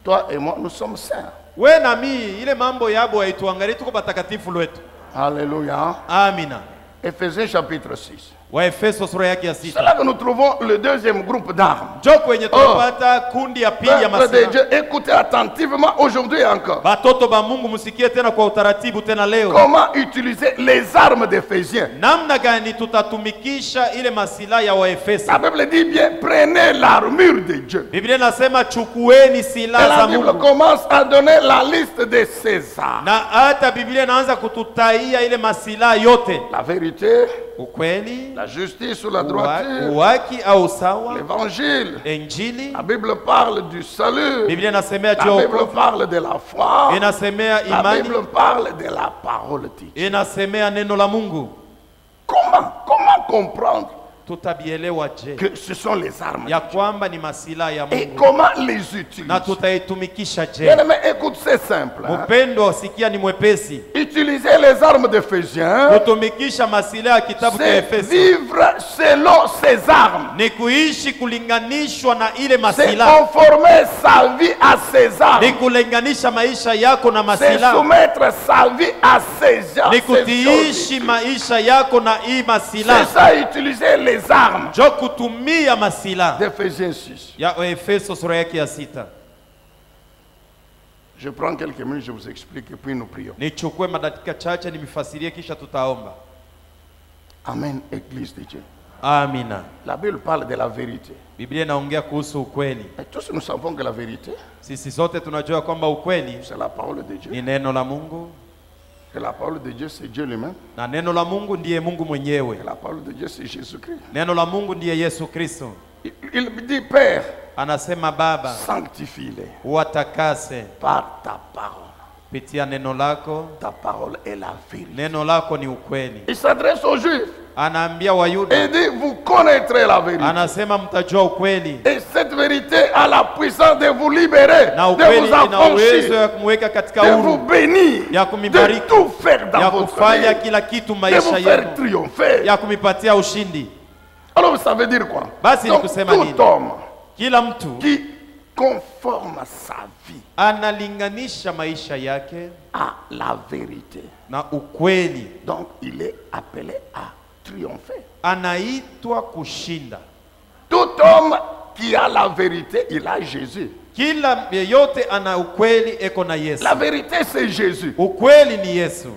Toi et moi, nous sommes saints. We na mimi ile mambo yabo haituangalie, tuko patakatifu lwetu. Alléluia. Amina. Éphésiens chapitre 6. Waefeso sura yake ya C'est 6. là que nous trouvons le deuxième groupe d'armes. Njoo kwenye tunapata kundi ya pili ya Peuple de masilaha. Dieu, écoutez attentivement aujourd'hui encore. Batoto ba Mungu msikie tena kwa utaratibu tena leo. Comment utiliser les armes d'Éphésiens? Namna gani tutatumikisha ile masilaha ya Waefeso? La Bible dit bien, prenez l'armure de Dieu. Biblia inasema chukueni Et silaha la za Bible Mungu. commence à donner la liste de ces armes. Na hata Biblia inaanza kututaia ile masilaha yote. La vérité, Ukweli, la justice ou la droiture, uwaki au sawa, l'évangile. Injili. La Bible parle du salut. Biblia inasemea La juu ya Bible wokovu, parle de la foi. inasemea La imani, Bible parle de la parole de Dieu. inasemea neno la Mungu. Comment comprendre Tutabielewa je que ce sont les armes ya kwamba ni masilaha ya et Mungu comment les utiliser? na tutaitumikisha je? Bien-aimé, écoute, c'est simple. Hein? Mpendo, sikia ni mwepesi. Utiliser les armes d'Éphésiens, Kutumikisha masilaha ya kitabu cha c'est Efeso vivre selon ces armes. ni kuishi kulinganishwa na ile C'est masilaha, conformer sa vie à ces ni armes. kulinganisha maisha yako na C'est masilaha, soumettre sa vie à ces armes. ni kutiishi maisha yako na hii C'est masilaha. ça, utiliser les armes. Jo kutumia masilaha D'Éphésiens 6. ya Efeso sura yake ya 6. Je prends quelques minutes, je vous explique et puis nous prions. Nichukue madakika chache nimifasirie kisha tutaomba. Amen, Église de Dieu. Amina. La Bible parle de la vérité. Biblia inaongea kuhusu ukweli. Et tous nous savons que la vérité, Sisi sote tunajua kwamba ukweli c'est la parole de Dieu. ni neno la Mungu, Et la parole de Dieu, c'est Dieu lui-même. na neno la Mungu ndiye Mungu mwenyewe. Et la parole de Dieu, c'est Jésus-Christ. Neno la Mungu ndiye Yesu Kristo. Il dit, Père, Anasema Baba, sanctifie-les watakase par ta parole. kupitia neno lako. Ta parole est la vérité. Neno lako ni ukweli. Il s'adresse aux Juifs. Anaambia Et Wayuda, il dit, vous connaîtrez la vérité. anasema mtajua ukweli, Et cette vérité a la puissance de vous libérer, na de ukweli vous ina uwezo affranchir, ya kumweka katika de vous huru, bénir, ya de kumibariki, tout faire dans ya votre kufanya vie, kila kitu de vous maisha faire yenu, triompher. ya kumipatia ushindi. Alors ça veut dire quoi? Basi Donc, ni kusema nini? tout homme Kila mtu qui conforme sa vie analinganisha maisha yake à la vérité, na ukweli, donc il est appelé à triompher. anaitwa kushinda. Tout homme qui a la vérité, il a Jésus. Kila yeyote ana ukweli eko na Yesu. La vérité, c'est Jésus. Ukweli ni Yesu,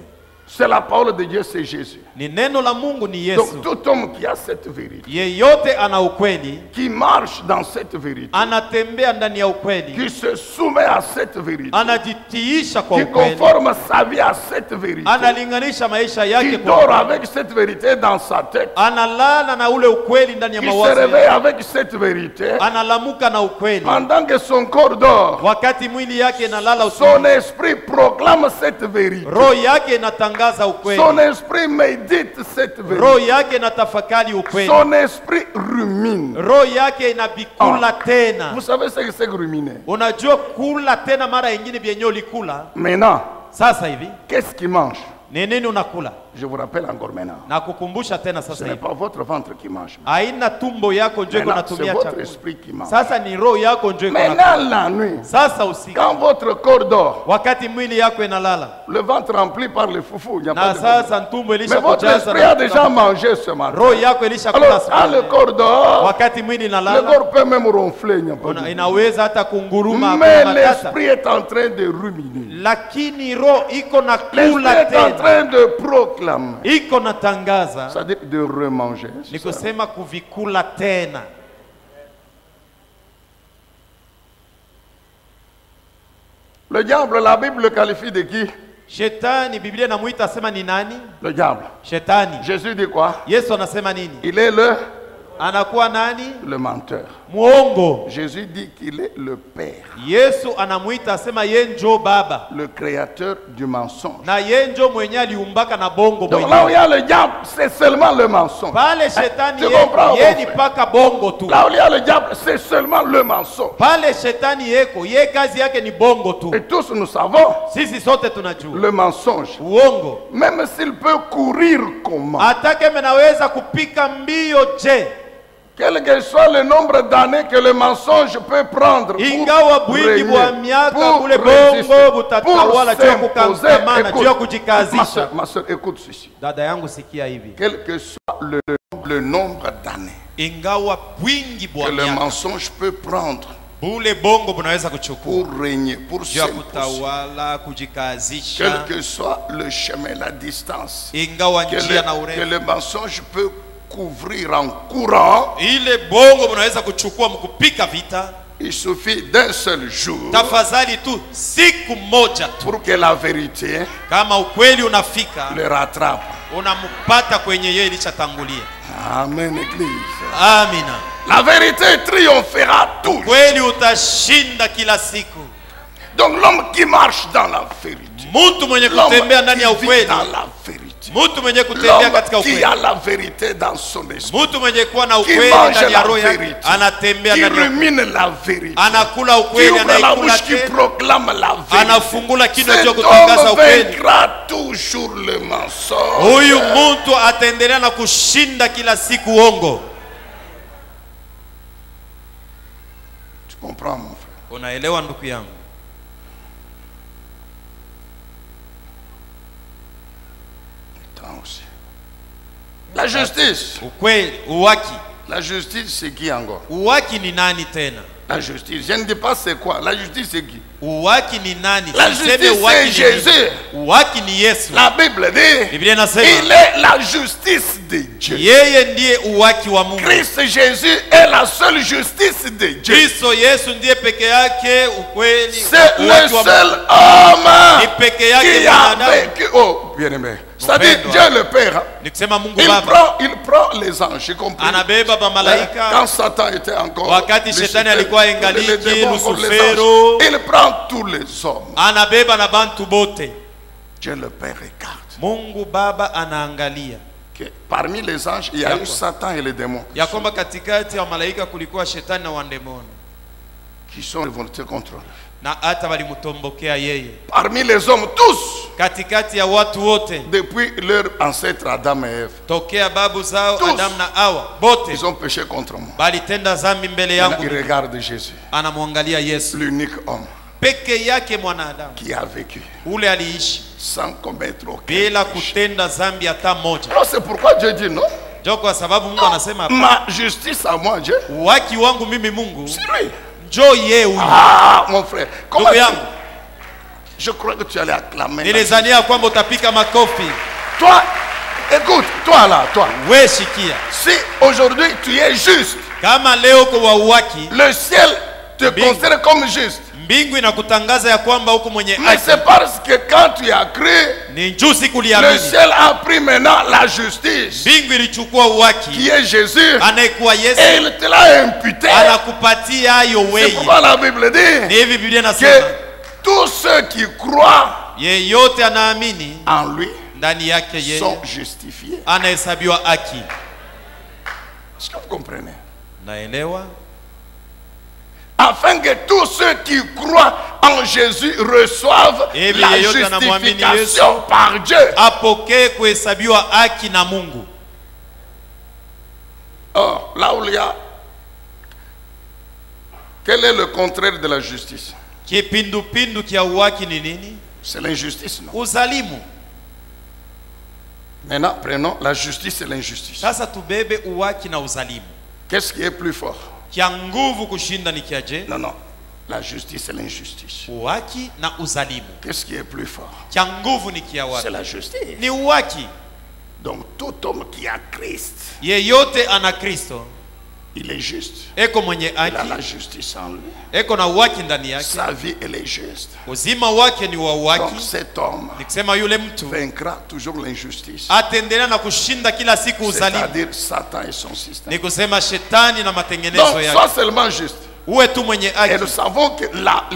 C'est la parole de Dieu, c'est Jésus. ni neno la Mungu ni Yesu. Donc tout homme qui a cette vérité, Yeyote ana ukweli, qui marche dans cette vérité, anatembea ndani ya ukweli, qui se soumet à cette vérité, anajitiisha kwa qui ukweli, conforme sa vie à cette vérité, analinganisha maisha qui yake kwa dort ukweli, avec cette vérité dans sa tête, analala na ule ukweli ndani ya qui se mawazo réveille yake, avec cette vérité, analamuka na ukweli pendant que son corps dort, wakati mwili yake inalala son usingizi, esprit proclame cette vérité. roho yake inatangaza ukweli, Son esprit médite cette roho vérité. yake inatafakari ukweli, Son esprit rumine. roho yake inavikula tena. Vous savez ce que c'est que ruminer? Unajua kula tena mara ingine vyenye ulikula. Maintenant, Sasa hivi qu'est-ce qui mange? ni nini unakula? Je vous rappelle encore maintenant. Na kukumbusha tena Ce sasa n'est hivi, pas votre ventre qui mange. haina tumbo yako ndio iko Maintenant, c'est natumia votre chakula. esprit qui mange. Sasa ni roho yako ndio iko Maintenant, nakula. la nuit, Sasa usiku, quand votre corps dort, wakati mwili yako inalala le ventre rempli par le foufou, il n'y a pas na de problème. sasa ntumbo Mais votre ilishakujaza esprit a déjà mangé ce matin. roho yako ilishakula Alors, quand le siku. corps dort, Wakati mwili le inalala corps peut même ronfler. Il n'y a pas de problème. inaweza hata kunguruma Mais kumatata, l'esprit est en train de ruminer. lakini roho iko na L'esprit kula est en tena, train de proclamer. iko na tangaza, C'est-à-dire de remanger. ni kusema kuvikula tena. Le diable, la Bible le qualifie de qui? Shetani, Biblia inamuita asema ni nani? Le diable. Shetani. Jésus dit quoi? Yesu anasema nini? Il est le anakuwa nani? Le menteur. Muongo. Jésus dit qu'il est le Père, Yesu anamuita asema ye njo baba. le créateur du mensonge. Na ye njo mwenye aliumbaka na bongo Donc là où il y mwenye. a le diable, c'est seulement le mensonge. Pale shetani Tu comprends, ye mon ni frère? paka bongo tu. Là où il y a le diable, c'est seulement le mensonge. Pale shetani yeko, ye kazi yake ni bongo tu. Et tous nous savons, Sisi sote tunajua. le mensonge, Uongo. même s'il peut courir comment, Atake menaweza kupika mbio je. quel que soit le nombre d'années que le mensonge peut prendre Ingawa pour bwingi régner, bwa miaka pour kule résister, bongo pour butatawala juu ya s'imposer. kukamana juu ya Écoute, kujikazisha. ma soeur, écoute ceci. Dada yangu sikia hivi. Quel que soit le nombre d'années Ingawa bwingi bwa que le miaka mensonge peut prendre bule bongo bunaweza kuchukua pour régner, pour juu ya s'imposer, kutawala quel kujikazisha. que soit le chemin, la distance, Ingawa que njia na que urefu le mensonge peut couvrir en courant, ile bongo bunaweza kuchukua mkupika vita. il suffit d'un seul jour Tafadhali tu siku moja tu, pour que la vérité kama ukweli unafika le rattrape. unampata kwenye yeye ilishatangulia. Amen, Église. Amina. La vérité triomphera toujours. Kweli utashinda kila siku. Donc l'homme qui marche dans la vérité, Mtu mwenye l'homme kutembea ndani ya qui vit ukweli, dans la vérité, mtu mwenye kutembea l'homme katika qui ukweli, a la vérité dans son esprit, mtu mwenye kuwa na qui ukweli mange ndani ya la roho yake, vérité, anatembea qui ndani ya ukweli, rumine la vérité, anakula qui ukweli, ouvre la anaikula bouche, qui tena, proclame la vérité. anafungula kinywa Cet cha kutangaza homme ukweli. vaincra toujours le mensonge. Huyu mtu ataendelea na kushinda kila siku uongo. Tu comprends, mon frère? Unaelewa ndugu yangu? Attends aussi. La justice. Ukweli, uwaki. La justice, c'est qui encore? Uwaki ni nani tena? La justice, je ne dis pas c'est quoi. La justice, c'est qui? Uwaki ni nani? La Siseme justice, uwaki c'est ni Jésus. nini. Uwaki ni Yesu. La Bible dit, Biblia inasema il est la justice de Dieu. yeye ndiye uwaki wa Mungu. Christ Jésus est la seule justice de Dieu. Kristo Yesu ndiye peke yake ukweli. C'est le uwaki wa seul Mungu. homme Ni peke yake qui a mwanadamu. vécu. Oh, bien aimé. C'est-à-dire Mpendwa. Dieu le Père. Hein. Ni kusema Mungu Baba Il prend les anges, j'ai compris. anabeba Quand malaika. Satan était encore Wakati shetani alikuwa ingaliki, les démons, encore les Lucifero. anges, il prend tous les hommes. Anabeba na bantu bote. Dieu le Père regarde Mungu Baba anaangalia que parmi les anges, il y a eu D'accord. Satan et les démons ya kwamba katikati ya malaika kulikuwa shetani na wandemoni, qui sont de volonté contre eux. na hata walimutombokea yeye. Parmi les hommes, tous, Katikati ya watu wote depuis leur ancêtre Adam et Ève, tokea babu zao Tous. Adamu na Hawa bote ils ont péché contre moi. balitenda zambi mbele Maintenant, yangu. ils regardent Jésus, Anamwangalia Yesu l'unique homme peke yake mwanadamu qui a vécu ule aliishi sans commettre aucun bila péché. kutenda zambi hata moja. Alors c'est pourquoi Dieu dit non. Ndio kwa sababu Mungu anasema Ma justice à moi, Dieu, uwaki wangu mimi Mungu c'est lui. njoo yeye huyu. Ah, mon frère, comment Ndugu yangu, je crois que tu allais acclamer. nilizania kwamba utapika makofi. Toi, écoute, toi là, toi. We shikia, Si aujourd'hui tu es juste, kama leo kwa wa uwaki, le ciel te Bingu. considère comme juste. mbingu inakutangaza ya kwamba huko mwenye Mais haki. c'est parce que quand tu as cru, Ni juu siku le liamini, ciel a pris maintenant la justice, mbingu ilichukua uwaki, qui est Jésus, anayekuwa et Yesu il te l'a imputé. anakupatia hayo C'est wewe. pourquoi la Bible Ni dit hivi Biblia que inasema tous ceux qui croient yeyote anaamini en lui ndani yake yeye sont justifiés. anahesabiwa haki. Est-ce que vous comprenez? Naelewa? Afin que tous ceux qui croient en Jésus reçoivent Hivi la yeyote anamwamini Yesu justification par Dieu. apokee kuhesabiwa haki na Mungu. Or, là où il y a, quel est le contraire de la justice? Kipindupindu kia uwaki ni nini? C'est l'injustice, non? Uzalimu. Maintenant, prenons la justice et l'injustice. Sasa tubebe uwaki na uzalimu. Qu'est-ce qui est plus fort? Kia nguvu kushinda ni kiaje? Non, non. La justice et l'injustice. Uwaki na uzalimu. Qu'est-ce qui est plus fort? Kia nguvu ni kia C'est wapi? la justice. Ni uwaki. Donc, tout homme qui a Christ, Yeyote ana Kristo, celui-là, il est justifié. huyo ni mwenye haki. Est-ce que vous comprenez? Naelewa? Il est juste. eko mwenye Il a la haki, justice en lui. eko na uwaki ndani yake, Sa vie, elle est juste. uzima wake ni wa Donc uwaki. cet homme Nikisema yule mtu vaincra toujours l'injustice. ataendelea na kushinda kila siku uzalimu, C'est-à-dire Satan et son système. ni kusema shetani na matengenezo Donc yake. sois seulement juste. Uwe tu mwenye Et haki, nous savons que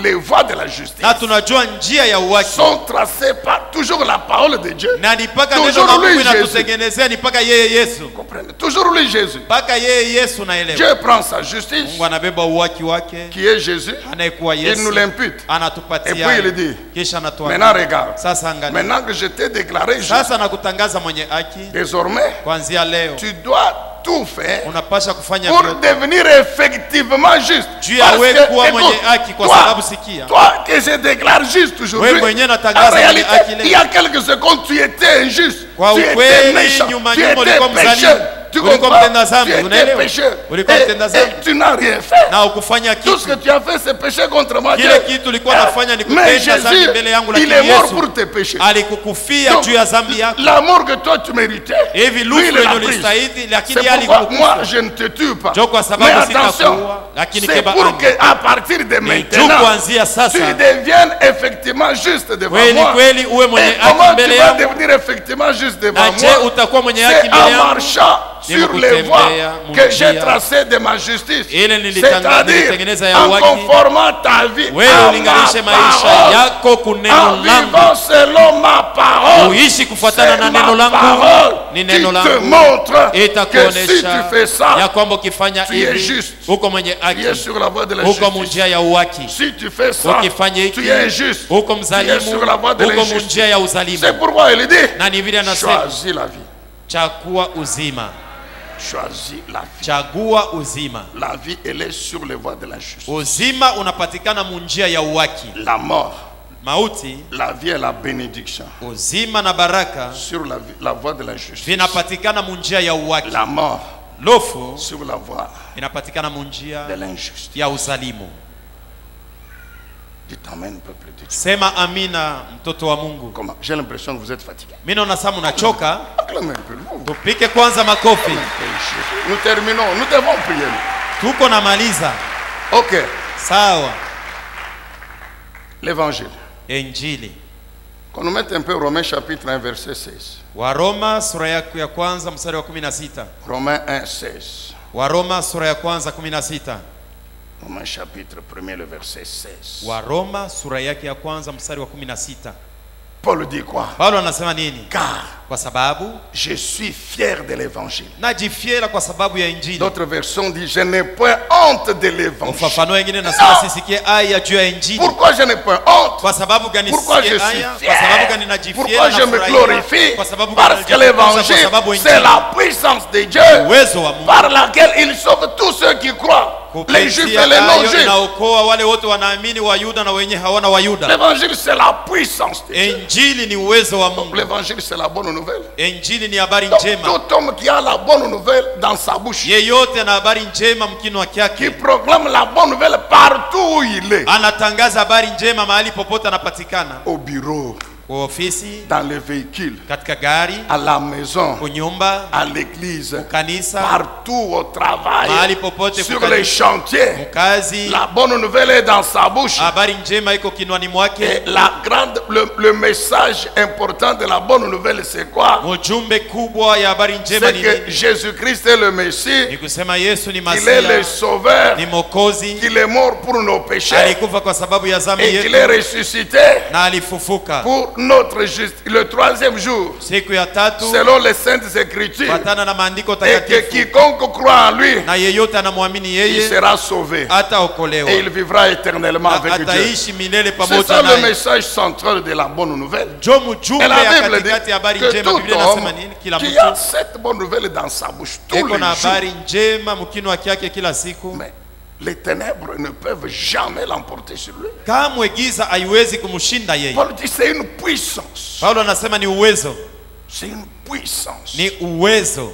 les voies de la justice na tunajua njia ya uwaki sont tracées par toujours la parole de Dieu. na ni mpaka Toujours neno la Mungu lui, inatutengenezea, ni mpaka yeye Yesu, Comprenez? Toujours lui Jésus. mpaka yeye Yesu. Naelewa Dieu prend sa justice, Mungu anabeba uwaki wake, qui est Jésus, anayekuwa il nous Yesu, l'impute. Et anatupatia, puis il dit, kisha maintenant anatuambia regarde, sasa, angalia maintenant que je t'ai déclaré juste, sasa nakutangaza mwenye haki, désormais, kuanzia leo tu dois tout faire unapasha kufanya pour vyote devenir effectivement juste. juu ya Parce wewe que, kuwa mwenye écoute, haki, kwa sababu sikia, toi que je déclare juste aujourd'hui, wewe mwenyewe en natangaza mwenye réalité, haki leo. il y a quelques secondes, tu étais injuste, Kwa tu étais ukweli, méchant, nyuma tu nyuma étais ulikuwa pécheur, mzalimu, tu ulikuwa comprends? mtenda Tu dhambi, étais unaelewa? pécheur, Ulikuwa mtenda et dhambi tu n'as rien fait. na ukufanya Tout ce kitu. que tu as fait, c'est pécher contre moi. Kile Dieu. kitu ulikuwa nafanya ni Mais kutenda dhambi Jésus, mbele yangu, il lakini est mort Yesu pour tes péchés. alikukufia Donc, juu ya dhambi yako. l'amour que toi tu méritais, Hivi lui, lufu il lenye l'a pris. ulistahili, lakini C'est yeye pourquoi alikukufa. moi je ne te tue pas. Jo, kwa Mais sababu attention, sitakuua, lakini c'est keba pour anga. que à partir de Ni juu maintenant, kuanzia sasa tu deviennes effectivement juste devant kweli moi. kweli uwe mwenye Et haki comment tu mbele vas yangu, devenir effectivement juste devant na je moi? utakuwa mwenye haki C'est mbele en yangu marchant ni sur les kutembea voies que j'ai munjia tracées de ma justice. ile C'est-à-dire nilitengeneza ya en uwaki, conformant ta vie wewe à ulinganishe ma maisha parole, yako en kuneno langu, vivant selon ma parole. uishi kufuatana na C'est neno ma langu, parole ni qui neno te langu montre que si itakuonesha tu fais ça, ya kwamba ukifanya tu es hivi juste. uko mwenye tu es haki, sur la voie de la uko justice. munjia ya uwaki. Si tu fais ça, Ukifanya hiki tu es injuste. uko Tu es mzalimu, sur la voie de uko l'injustice. munjia ya uzalimu. C'est pourquoi il dit, Na ni vile anasema choisis la vie. chagua uzima, Choisis la vie. chagua uzima. La vie, elle est sur les voies de la justice. Uzima unapatikana munjia ya uwaki. La mort, Mauti, la vie et la bénédiction. uzima na baraka Sur la voie de la justice. vinapatikana munjia ya uwaki. La mort, Lofu sur la voie inapatikana munjia de l'injustice. ya uzalimu. Dites amen, peuple de Dieu. Sema amina, mtoto wa Mungu. Comment? J'ai l'impression que vous êtes fatigué. Mimi naona saa mnachoka. Acclamez un peu. Vous Tupike kwanza makofi. péchez. Nous terminons. Nous devons prier. Tuko namaliza. Ok. Sawa. L'évangile. Injili. Qu'on nous mette un peu Romains chapitre 1 verset 16. Waroma sura yake ya kwanza mstari wa 16. Romains 1 16. Waroma sura ya kwanza 16. Romains chapitre 1 le verset 16. Waroma sura yake ya kwanza mstari wa 16. Paul dit quoi? Paulo anasema nini? Car Kwa sababu je suis fier de l'évangile. najifiera kwa sababu ya Injili. D'autres versions disent je n'ai point honte de l'évangile. Ufafanuo wengine nasema sisikie aya juu ya Injili. Pourquoi je n'ai point honte? Kwa sababu gani Pourquoi je sisikie suis aya? fier? Kwa sababu gani najifiera Pourquoi na je me furahia? glorifie? Kwa sababu Parce que gani najitukuza? Kwa l'évangile, sababu c'est Injili la puissance de Dieu uwezo wa Mungu. par laquelle il sauve tous ceux qui croient. Les juifs Kupitia et les hayo non-juifs. inaokoa wale wote wanaamini, Wayuda na wenye hawana Wayuda. L'évangile, c'est la puissance de Dieu. Injili ni uwezo wa Mungu. L'évangile, c'est la bonne nouvelle. Injili ni habari Donc, njema. tout homme qui a la bonne nouvelle dans sa bouche, Yeyote ana habari njema mkinwa qui kyake, proclame la bonne nouvelle partout où il est, anatangaza habari njema mahali popote anapatikana, au bureau, kwa ofisi, dans les véhicules, katika gari, à la maison, kunyumba, à l'église, kanisa, partout au travail, mahali popote, sur kukanisa, les chantiers. mkazi, La bonne nouvelle est dans sa bouche. habari njema iko kinwani Et mwake. le message important de la bonne nouvelle, c'est quoi? Mjumbe kubwa ya habari njema C'est ni que nini? Jésus-Christ est le Messie, Ni kusema Yesu ni qu'il est le Masia, Sauveur, ni Mwokozi, qu'il est mort pour nos péchés alikufa kwa sababu ya dhambi et qu'il est yetu ressuscité na alifufuka pour notre juste le troisième jour, siku ya tatu selon les saintes écritures, kufuatana na maandiko et que takatifu, quiconque croit en lui, na yeyote anamwamini il yeye sera sauvé ataokolewa et il vivra éternellement na avec Dieu. ataishi milele C'est pamoja ça le naye. message central de la bonne nouvelle. Jo mjumbe Et la ya Bible dit katikati ya habari que njema. tout Biblia inasema homme nini? Kila qui a mtu cette bonne nouvelle dans sa bouche tous eko les na jours, habari njema mkinwa kyake kila siku, mais les ténèbres ne peuvent jamais l'emporter sur lui. kamwe giza haiwezi kumshinda yeye. Paul dit c'est une puissance. Paulo anasema ni uwezo, C'est une puissance. ni uwezo.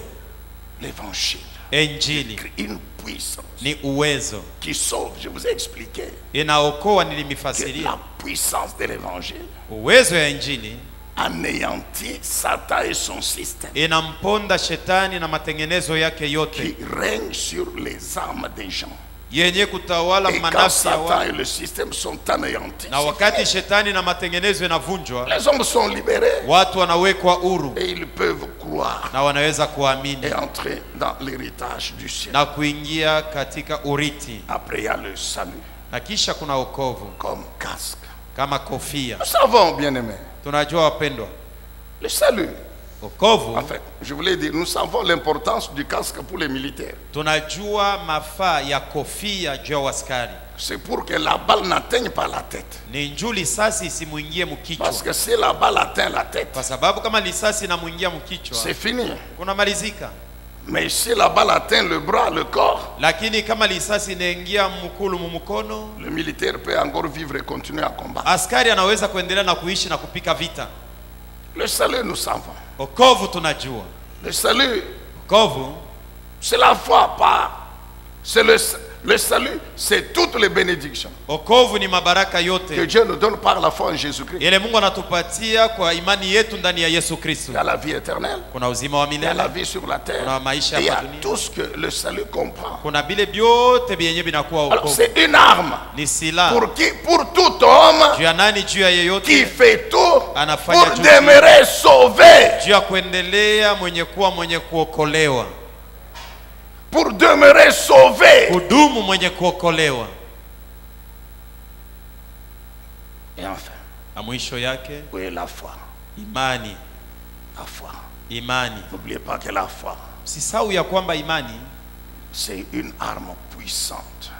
L'évangile. Injili Une puissance ni uwezo, qui sauve. Je vous ai expliqué inaokoa. que Nilimifasiria la puissance de l'évangile uwezo ya injili anéantit Satan et son système, inamponda shetani na matengenezo yake yote qui règne sur les âmes des gens. yenye kutawala Et quand manafsi ya Satan et watu. le système sont anéantis, Na wakati shetani na matengenezo yanavunjwa, les hommes sont libérés watu wanawekwa huru et ils peuvent croire na wanaweza kuamini et entrer dans l'héritage du ciel. na kuingia katika urithi. Après, il y a le salut Na kisha kuna wokovu comme casque. kama kofia. Nous savons, bien-aimés, Tunajua wapendwa, le salut. wokovu, En fait, je voulais dire, nous savons l'importance du casque pour les militaires. tunajua mafaa ya kofia juu ya waskari. C'est pour que la balle n'atteigne pas la tête. Ni njuu lisasi isimuingie mkichwa, Parce que si la balle atteint la tête, kwa sababu kama lisasi inamuingia mkichwa c'est fini. kunamalizika. Mais si la balle atteint le bras, le corps, Lakini kama lisasi inaingia mkulu mumukono, le militaire peut encore vivre et continuer à combattre. askari anaweza kuendelea na kuishi na kupika vita. Le salut, nous savons. Wokovu tunajua, Le salut, wokovu c'est la foi, pas. C'est le salut, c'est toutes les bénédictions wokovu ni mabaraka que yote Dieu nous donne par la foi en Jésus-Christ. yale Mungu anatupatia kwa imani yetu ndani ya Yesu Kristo. Il y a la vie éternelle, Kuna uzima wa il y a la milele, vie sur la terre, kuna maisha et il y a hapa dunia, tout ce que le salut comprend. kuna bile vyote vyenye vinakuwa Alors wokovu. c'est une arme Ni silaha pour qui, pour tout homme juu ya nani? Juu ya qui yeyote fait tout anafanya pour juu demeurer sauvé, juu ya kuendelea mwenye kuwa mwenye kuokolewa, pour demeurer sauvé. kudumu mwenye kuokolewa. Et enfin, Na mwisho yake où est la foi? imani. La foi. Imani, N'oubliez pas que la foi, usisahau ya kwamba imani c'est une arme puissante.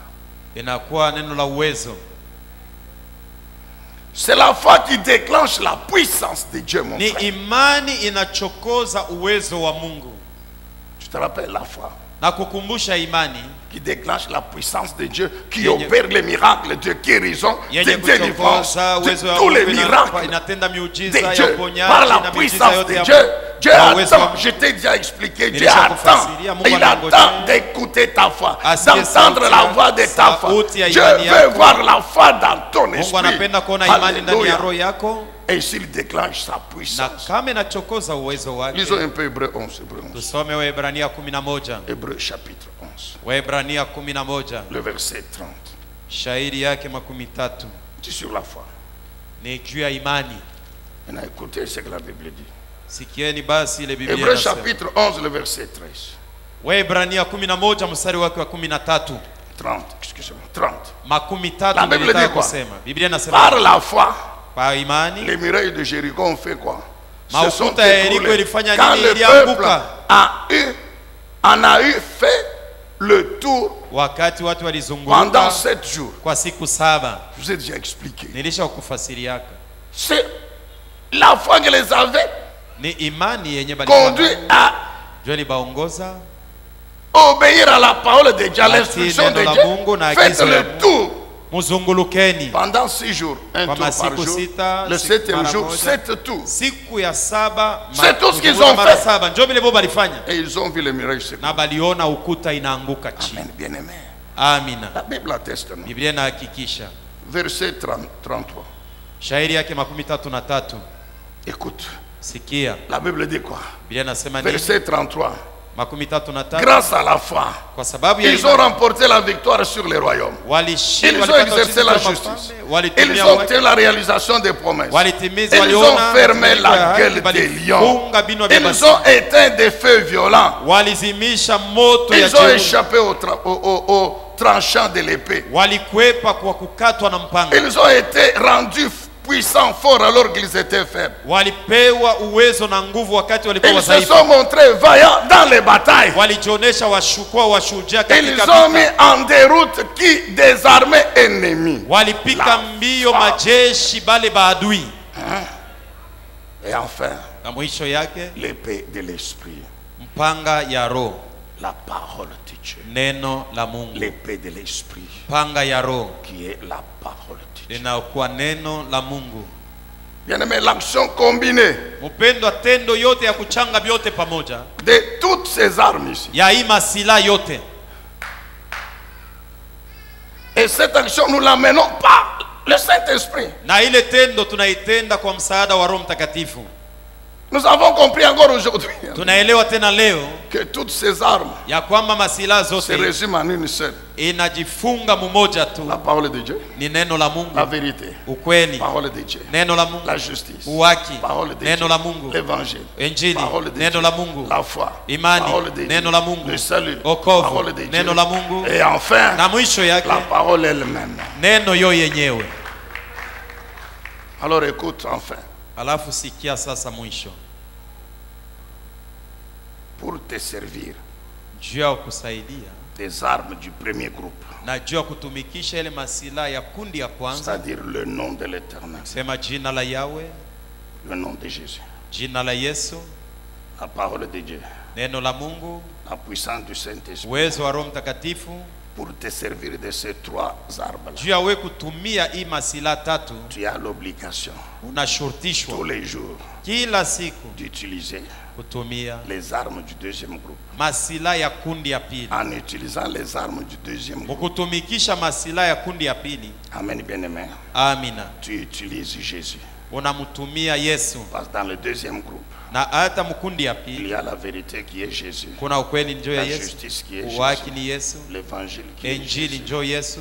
inakuwa neno la uwezo. C'est la foi qui déclenche la puissance de Dieu, mon Ni frère. imani inachokoza uwezo wa Mungu. Tu te rappelles la foi Na kukumbusha imani qui déclenche la puissance de Dieu, qui Yenye- opère les miracles de guérison, de yenye délivrance, kuchokoza de uwezo wa tous les Mungu miracles inatenda de miujiza ya Dieu, par uponyaji la na miujiza puissance yote de ya Dieu. Dieu kwa uwezo wa attend, Mungu. je t'ai déjà expliqué, Dieu Nilisha attend, kufasiria, Mungu et il anangojea. attend d'écouter ta foi, Asikie d'entendre sauti la ya- voix de ta foi. sauti ya Dieu imani veut yako. voir la foi dans ton Mungu esprit. anapenda kuona imani ndani ya Alléluia. roho yako, Et s'il déclenche sa na puissance. kama inachokoza uwezo Lisons wake. un peu Hébreu 11, Hébreu 11. Tusome Waebrania 11. Hébreu chapitre 11, Waebrania 11 le verset 30. shairi yake 13 C'est sur la foi. ni juu ya imani. Maintenant, écoutez ce que la Bible dit. Sikieni basi ile Biblia Hébreu inasema. chapitre 11, le verset 13. Waebrania 11 mstari wake wa 13. 30, excusez-moi, 30. Makumi tatu La ndio Bible nitaka dit quoi? kusema. Biblia Par inasema la foi, kwa imani les murailles de Jéricho ont fait quoi? Se Maukuta sont ya Yeriko écroulées. ilifanya Quand nini? le Ilianguka. peuple en a eu fait le tour wakati watu pendant walizunguka 7 jours. kwa siku 7. Je vous ai déjà expliqué. Nilisha kukufasiriaka. C'est la foi qui les avait Ni imani yenye conduits à Joni baongoza obéir à la parole de Dieu, à l'instruction de neno la Dieu. Mungu na Faites agizo la le Mungu. tour muzungulukeni pendant 6 jours, un kwa tour par masiku jour. 6, Le siku 7e mara jour, moja. 7 tours. Siku ya 7 C'est tout ce qu'ils kuzunguka ont mara fait. 7. Njoo vile bo balifanya Et ils ont vu les murailles se na baliona ukuta inaanguka chini. Amen, bien-aimé. Amina. La Bible atteste. Non? Biblia inahakikisha. Verset 33. Shairi yake 33. Écoute, Sikia. la Bible dit quoi? Biblia inasema nini? Verset 33. 33. Grâce à la foi, Kwa sababu ya ils ont imani remporté la victoire sur les royaumes. walishinda, Ils ont walipata exercé ushindi la kwa justice. mafalme, Ils walitumia ont haki, obtenu la réalisation des promesses. walitimiza, Ils ont waliona fermé matendo ya la haki, gueule des lions. walifunga binwa vya Ils basi, ont éteint des feux violents. walizimisha moto ya Ils ont jeuri, échappé au tranchant de l'épée. walikwepa kwa kukatwa na mpanga, Ils ont été rendus puissants, forts alors qu'ils étaient faibles. walipewa uwezo na nguvu wakati walikuwa Ils se wadhaifu, sont montrés vaillants dans les batailles. walijionesha washujaa Ils katika ont mis vita, en déroute qui des armées ennemies. walipika mbio majeshi bale baadui. Et enfin, Na mwisho yake l'épée de l'esprit, mpanga ya roho, la parole de Dieu. neno la Mungu. L'épée de l'esprit, Panga ya roho qui est la parole de Dieu. linakuwa neno la Mungu. Bien-aimé, l'action combinée Mpendwa, tendo yote ya kuchanga vyote pamoja de toutes ces armes ici. ya hii masila yote, Et cette action, nous ne la menons pas le Saint-Esprit. Na ile tendo tunaitenda kwa msaada wa Roho Mtakatifu. Nous avons compris encore aujourd'hui Tunaelewa tena leo que toutes ces armes ya kwamba masilaha se zote résument en une seule. inajifunga mmoja tu. La parole de Dieu, Ni neno la Mungu, la vérité, ukweli, parole de Dieu, neno la Mungu, la justice, uwaki, parole de neno Dieu, la Mungu, l'évangile, Injili, parole de neno Dieu, la Mungu, la foi, imani, parole de Dieu, neno la Mungu, le salut, wokovu, parole de Dieu, neno la Mungu, et enfin na mwisho yake la parole elle-même. neno yo yenyewe. Alors écoute enfin, Alafu sikia sasa mwisho, pour te servir juu ya kusaidia des armes du premier groupe, na juu ya kutumikisha ile masilaha ya kundi ya kwanza, c'est-à-dire le nom de l'Éternel, sema jina la Yahweh, le nom de Jésus, jina la Yesu, la parole de Dieu, neno la Mungu, la puissance du Saint-Esprit, uwezo wa Roho Mtakatifu. pour te servir de ces trois armes-là. Juu ya wewe kutumia hii masilaha tatu, Tu as l'obligation tous unashurutishwa les jours kila siku d'utiliser kutumia les armes du deuxième groupe. masilaha ya kundi ya pili. En utilisant les armes du deuxième groupe, Kutumikisha masilaha ya kundi ya pili, amen bien-aimé, amina, tu utilises Jésus. unamtumia Yesu. Parce que dans le deuxième groupe, Na hata mkundi ya il pili y a la vérité qui est Jésus, kuna ukweli njoo ya la Yesu, justice qui est uwaki Jésus, ni Yesu, l'évangile qui est Injili Jésus, njoo Yesu,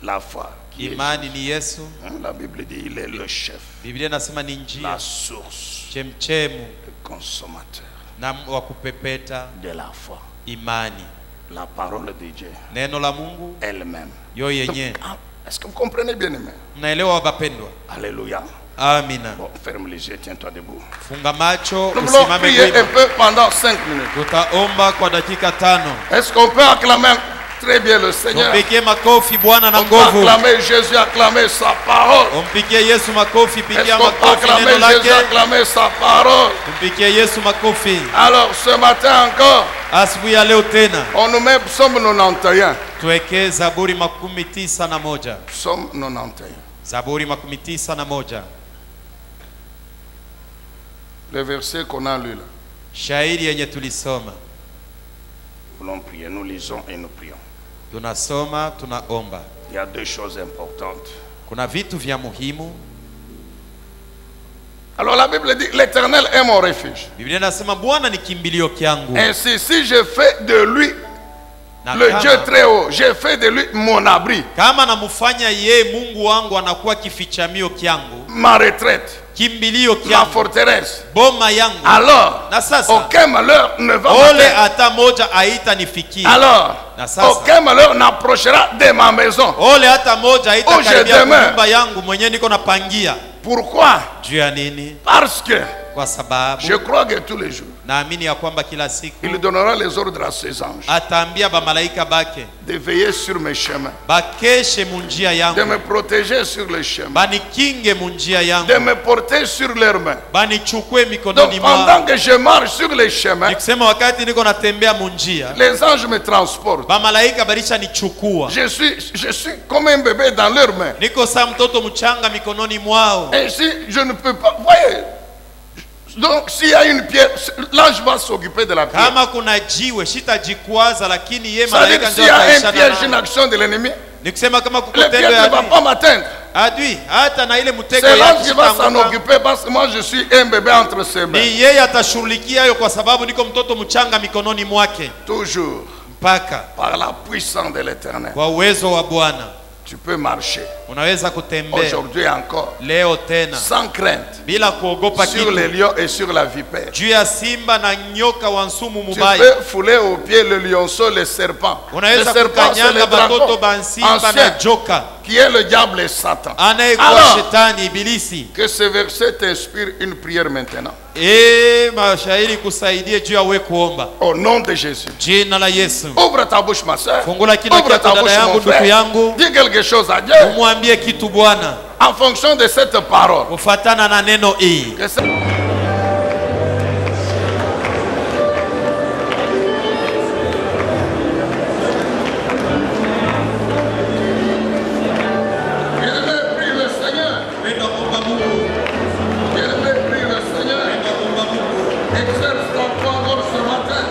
la foi qui est imani ni Yesu. Jésus. La Bible dit il est le chef, Biblia inasema ni la njia, source, chemchemu le consommateur na wa kupepeta de la foi. imani. La parole de Dieu Neno la Mungu elle-même. yo yenye. Ah, est-ce que vous comprenez bien aimé? Mnaelewa wapendwa? Alléluia. Amina. Bon, ferme les yeux, tiens-toi debout. Funga macho, Nous voulons usimame prier un wima. peu pendant 5 minutes. Tutaomba kwa dakika 5. Est-ce qu'on peut acclamer très bien le Seigneur? Tumpigie makofi Bwana na On peut nguvu. acclamer Jésus, acclamer sa parole. Umpigie Yesu makofi, Est-ce pigia qu'on peut makofi acclamer neno Jésus, lake. acclamer sa parole? Tumpigie Yesu makofi. Alors, ce matin encore, Asubuhi ya leo tena on nous met Psaume 91. tuweke Zaburi 91. Psaume 91. Zaburi 91. Le verset qu'on a lu là. Shairi yenye tulisoma. Nous voulons prier, nous lisons et nous prions. Tunasoma, tunaomba. Il y a deux choses importantes. Kuna vitu vya muhimu. Alors la Bible dit, l'Éternel est mon refuge. Biblia inasema Bwana ni kimbilio kyangu. Ainsi, si je fais de lui Na le kama- Dieu très haut, je fais de lui mon abri, Kama namufanya ye Mungu wangu anakuwa kifichamio kyangu, ma retraite, kimbilio ma kyangu, forteresse, boma yangu, alors na sasa aucun malheur ne va ole m'atteindre. hata moja haitanifikia. Alors, Na sasa aucun malheur n'approchera de ma maison. ole hata moja haitakaribia je demeure. nyumba yangu mwenyewe niko napangia. Pourquoi? Juu ya nini? Parce que Kwa sababu je crois que tous les jours, naamini ya kwamba kila siku il donnera les ordres à ses anges ataambia bamalaika bake de veiller sur mes chemins, bakeshe munjia de yangu, me protéger sur les chemins, banikinge munjia de yangu, me porter sur leurs mains. banichukue Donc mikononi pendant mwao. que je marche sur les chemins, Nikusema wakati niko natembea munjia, les anges me transportent. bamalaika balisha nichukua, Je suis comme un bébé dans leurs mains. niko saa mtoto mchanga mikononi mwao. Ainsi, je ne peux pas. Voyez. Donc, s'il y a une pierre, l'ange va s'occuper de la pierre. Kama kuna jiwe shitajikwaza, lakini ye Ça veut dire malaika s'il ndio y a un ataishana piège, une nao. action de l'ennemi, Nikusema kama kuko le tendo piège ya ne va pas m'atteindre. adui, hata na ile mtego C'est ya l'ange qui va s'en shitanguka, occuper parce que moi je suis un bébé entre ses mains. ni yeye atashughulikia hayo, kwa sababu niko mtoto mchanga mikononi mwake. Toujours Mpaka par la puissance de l'Éternel. kwa uwezo wa Bwana Tu peux marcher unaweza kutembea aujourd'hui encore leo tena sans crainte bila kuogopa sur les kitu, lions et sur la vipère. juu ya simba na nyoka wa nsumu Tu mubaya. peux fouler au pied le lionceau, le serpent. Le Unaweza serpent, c'est kukanyanga le batoto dragon ba nsimba na ancien joka qui est le diable et Satan. anayekuwa Alors, shetani ibilisi. que ce verset t'inspire une prière maintenant. Mashairi kusaidie juu ya wewe kuomba Au nom de Jésus. jina la Yesu. Ouvre ta bouche, ma soeur. Fungula kinywa Ouvre chako ta dada bouche, yangu, mon ndugu frère. yangu, Dis quelque chose à Dieu umwambie kitu Bwana en fonction de cette parole. kufatana na neno hii. Que ce- Bien-aimé, prie le Seigneur. Bien-aimé, prie le Seigneur. Exerce ta foi encore ce matin.